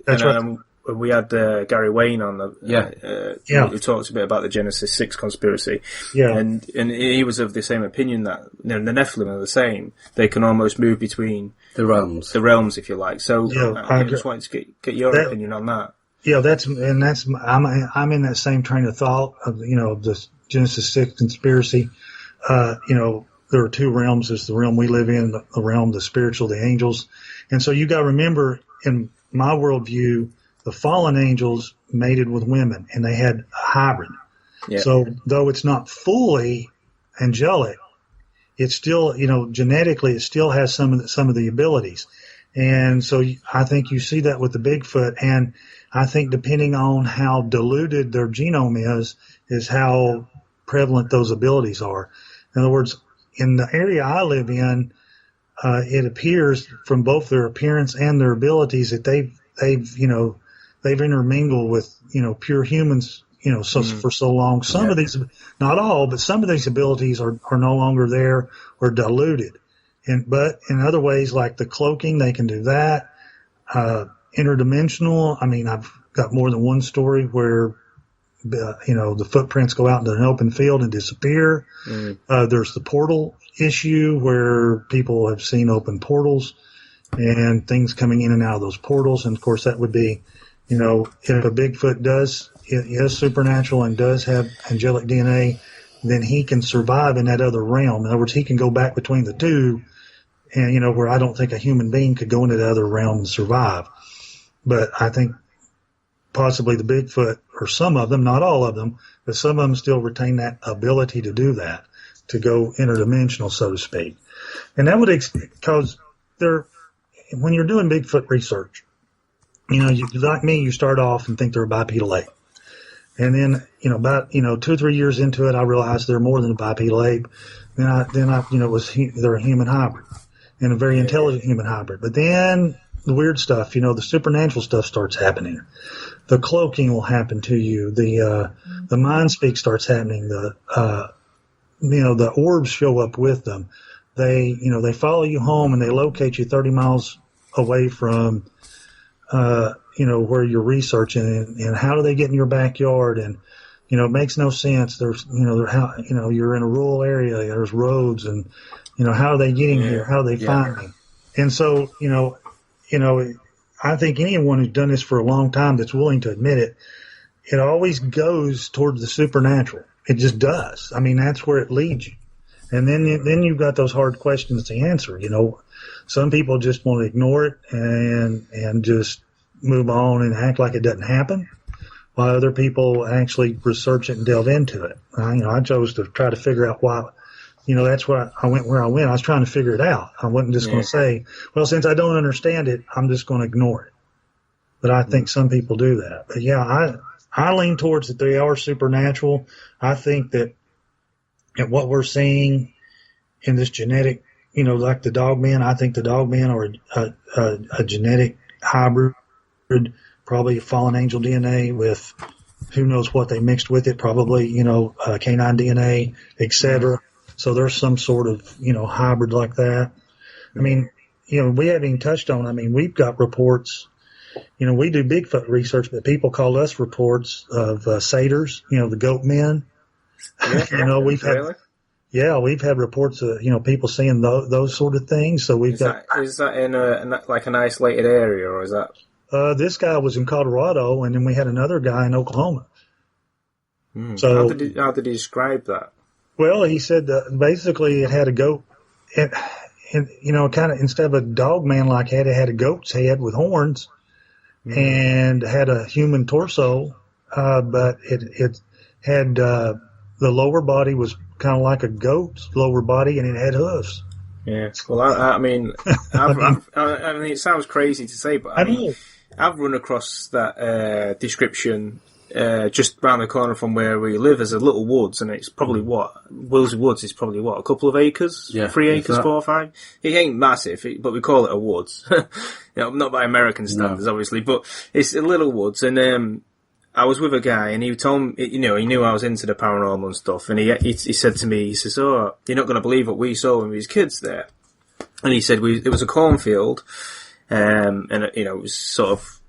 That's right. We had Gary Wayne on who talked a bit about the Genesis 6 conspiracy. Yeah. And he was of the same opinion that the Nephilim are the same. They can almost move between the realms, if you like. So I just wanted to get your opinion on that. Yeah, I'm in that same train of thought of the Genesis 6 conspiracy. There are two realms. There's the realm we live in, the realm, the spiritual, the angels. And so you got to remember, in my worldview, the fallen angels mated with women, and they had a hybrid. Yeah. So though it's not fully angelic, it's still, genetically, it still has some of the abilities. And so I think you see that with the Bigfoot, and I think depending on how diluted their genome is how prevalent those abilities are. In other words, in the area I live in, it appears from both their appearance and their abilities that they've intermingled with, pure humans, for so long. Some of these, not all, but some of these abilities are no longer there or diluted. But in other ways, like the cloaking, they can do that. Interdimensional. I mean, I've got more than one story where, the footprints go out into an open field and disappear. There's the portal issue where people have seen open portals and things coming in and out of those portals. And of course, that would be, if a Bigfoot is supernatural and does have angelic DNA, then he can survive in that other realm. In other words, he can go back between the two, and where I don't think a human being could go into the other realm and survive. But I think possibly the Bigfoot, or some of them, not all of them, but some of them still retain that ability to do that, to go interdimensional, so to speak. And that would, because when you're doing Bigfoot research, like me, you start off and think they're a bipedal ape. And then, about, 2 or 3 years into it, I realized they're more than a bipedal ape. Then I they're a human hybrid, and a very intelligent human hybrid. But then, the weird stuff, the supernatural stuff starts happening. The cloaking will happen to you. The mind speak starts happening. The orbs show up with them. They follow you home and they locate you 30 miles away from, where you're researching, and how do they get in your backyard? And, it makes no sense. There's, you're in a rural area. There's roads, and, how are they getting here? How do they find me? And so, I think anyone who's done this for a long time that's willing to admit it, it always goes towards the supernatural. It just does. I mean, that's where it leads you. And then you've got those hard questions to answer. Some people just want to ignore it and just move on and act like it doesn't happen, while other people actually research it and delve into it. I chose to try to figure out why. That's why I went where I went. I was trying to figure it out. I wasn't just going to say, well, since I don't understand it, I'm just going to ignore it. But I think some people do that. But I lean towards that they are supernatural. I think that what we're seeing in this genetic, like the Dogman, I think the Dogman are a genetic hybrid, probably fallen angel DNA with who knows what they mixed with it, probably, canine DNA, etc. So there's some sort of, hybrid like that. I mean, we haven't even touched on, we've got reports, we do Bigfoot research, but people call us reports of satyrs, the goat men. Yeah, we've had reports of, people seeing those sort of things. So we've is that in like an isolated area, or is that? This guy was in Colorado, and then we had another guy in Oklahoma. So how did he describe that? Well, he said that basically it had a goat, and kind of instead of a dog man like it had a goat's head with horns, and had a human torso, but it had the lower body was kind of like a goat's lower body, and it had hooves. Yeah. Well, I mean, it sounds crazy to say, but I've run across that description. Just round the corner from where we live is a little woods, and it's probably Willsey Woods is probably a couple of acres, 3 acres, 4 or 5. It ain't massive, but we call it a woods. Not by American standards, obviously, but it's a little woods. And I was with a guy, and he told me, he knew I was into the paranormal and stuff, and he said to me, he says, "Oh, you're not going to believe what we saw when we was kids there." And he said it was a cornfield, and it was sort of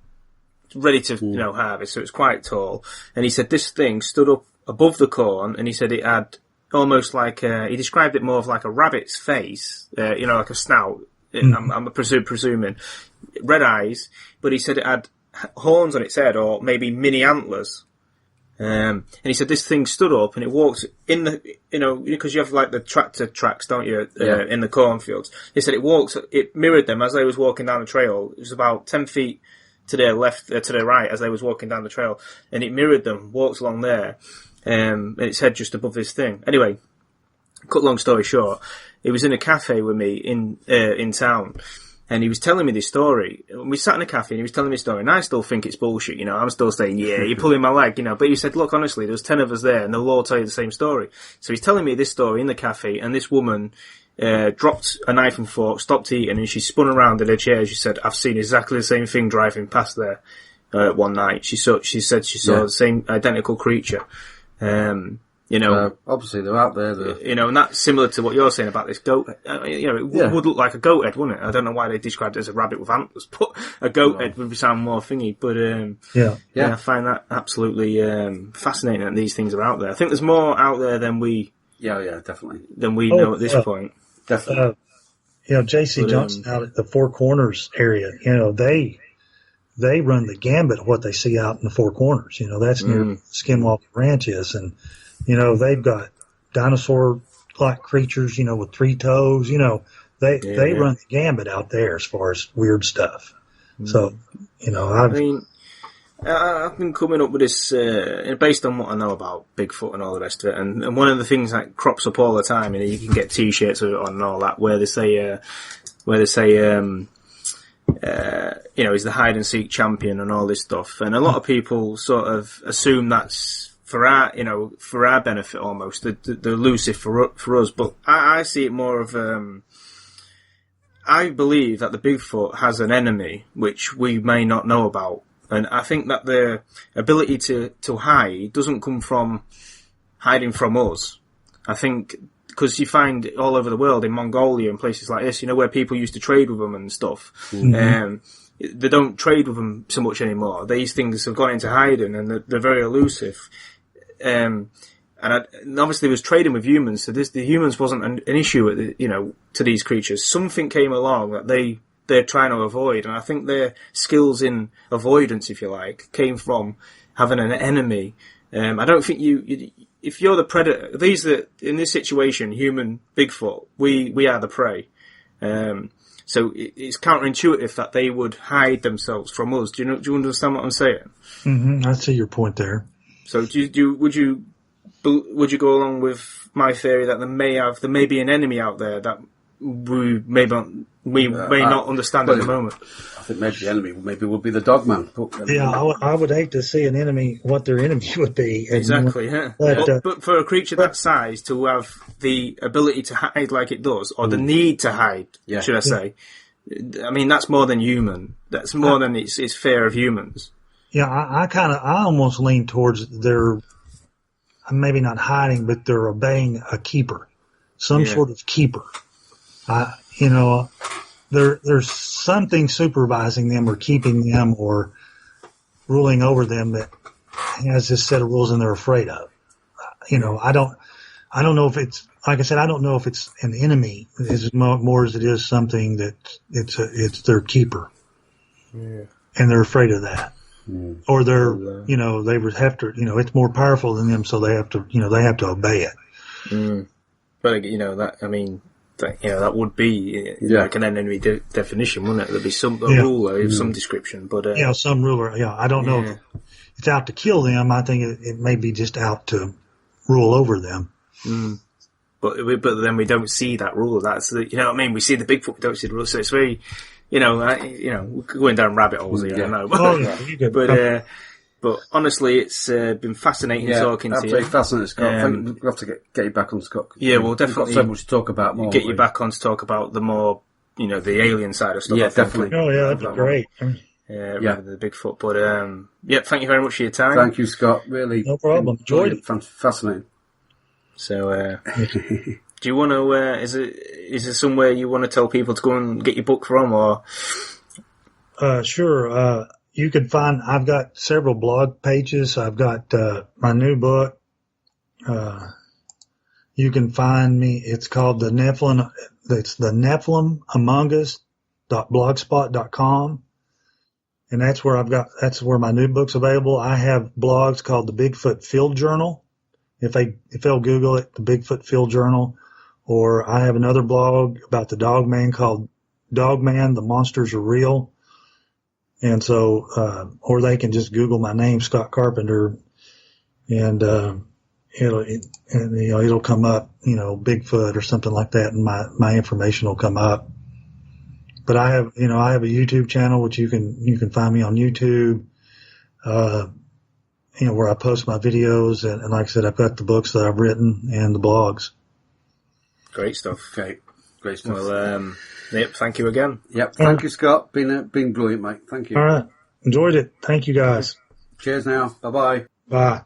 ready to harvest, so it was quite tall. And he said this thing stood up above the corn, and he said it had almost like he described it more of like a rabbit's face, like a snout. I'm presuming red eyes, but he said it had horns on its head, or maybe mini antlers. And he said this thing stood up and it walked in the, because you have like the tractor tracks, don't you, in the cornfields. He said it mirrored them as they was walking down the trail. It was about 10 feet to their left, to their right as they was walking down the trail, and it mirrored them, walked along there, and its head just above this thing. Anyway, cut long story short, he was in a cafe with me in town, and he was telling me this story. We sat in a cafe and he was telling me a story, and I still think it's bullshit, I'm still saying, yeah, you're pulling my leg, but he said, look, honestly, there was 10 of us there, and they'll all tell you the same story. So he's telling me this story in the cafe, and this woman dropped a knife and fork, stopped eating, and she spun around in her chair. She said, "I've seen exactly the same thing driving past there one night." She said she saw the same identical creature. Obviously they're out there. And that's similar to what you're saying about this goat. It would look like a goat head, wouldn't it? I don't know why they described it as a rabbit with antlers, but a goat head would sound more thingy. But I find that absolutely fascinating that these things are out there. I think there's more out there than we. Yeah, definitely. Than we know at this point. Definitely. J.C. Johnson out at the Four Corners area, they run the gambit of what they see out in the Four Corners. That's near Skinwalker Ranch is. And, they've got dinosaur-like creatures, with 3 toes. They run the gambit out there as far as weird stuff. So, I've been coming up with this based on what I know about Bigfoot and all the rest of it, and one of the things that crops up all the time, you can get T-shirts with it on and all that, where they say, he's the hide and seek champion and all this stuff, and a lot of people sort of assume that's for our benefit almost, the elusive for us, but I see it more of I believe that the Bigfoot has an enemy which we may not know about. And I think that the ability to hide doesn't come from hiding from us. I think because you find all over the world, in Mongolia and places like this, where people used to trade with them and stuff. Mm-hmm. They don't trade with them so much anymore. These things have gone into hiding, and they're very elusive. And obviously, was trading with humans, so the humans wasn't an issue, to these creatures. Something came along that they're trying to avoid, and I think their skills in avoidance, if you like, came from having an enemy. I don't think if you're the predator, in this situation, human Bigfoot, we are the prey. So it's counterintuitive that they would hide themselves from us. Do you understand what I'm saying? Mm-hmm. I see your point there. So would you go along with my theory that there may be an enemy out there that we may not understand at the moment? I think maybe the enemy would be the Dogman. Yeah, I would hate to see an enemy, what their enemy would be. Exactly, yeah. But for a creature that size to have the ability to hide like it does, or the need to hide, should I say, I mean, that's more than human. That's more than its fear of humans. Yeah, I almost lean towards they're maybe not hiding, but they're obeying a keeper, some sort of keeper. There's something supervising them or keeping them or ruling over them that has this set of rules and they're afraid of. I don't know if it's, like I said, I don't know if it's an enemy as more as it is something that it's their keeper. Yeah. And they're afraid of that. Mm. Or they're, they would have to, it's more powerful than them, so they have to obey it. Mm. But, that would be like an enemy definition, wouldn't it? There'd be some ruler of some description, but some ruler. Yeah, I don't know if it's out to kill them. I think it may be just out to rule over them. Mm. But then we don't see that ruler. That's what I mean. We see the Bigfoot, we don't see the ruler. So it's very, we're going down rabbit holes here. I know, but but honestly, it's been fascinating talking to you. Absolutely fascinating, Scott. We'll have to get you back on, Scott. Yeah, we'll definitely got so much to talk about more. Get you back on to talk about the more, the alien side of stuff. Yeah, definitely. Oh, yeah, that'd be great. Rather than the Bigfoot. But, thank you very much for your time. Thank you, Scott. Really. No problem. Enjoyed it. Fascinating. So, do you want to, is there somewhere you want to tell people to go and get your book from, or? Sure. You can find, I've got several blog pages. I've got my new book. You can find me. It's called The Nephilim. It's the Nephilim Among Us.blogspot.com. And that's where my new book's available. I have blogs called the Bigfoot Field Journal. If they'll Google it, the Bigfoot Field Journal. Or I have another blog about the Dogman called Dogman, The Monsters Are Real. And so, or they can just Google my name, Scott Carpenter, and it'll come up, Bigfoot or something like that, and my information will come up. But I have a YouTube channel which you can find me on YouTube, where I post my videos, and like I said, I've got the books that I've written and the blogs. Great stuff. Okay. Great stuff. Well, thank you again. Yep. Thank you, Scott. Been brilliant, mate. Thank you. All right. Enjoyed it. Thank you, guys. Cheers now. Bye-bye. Bye.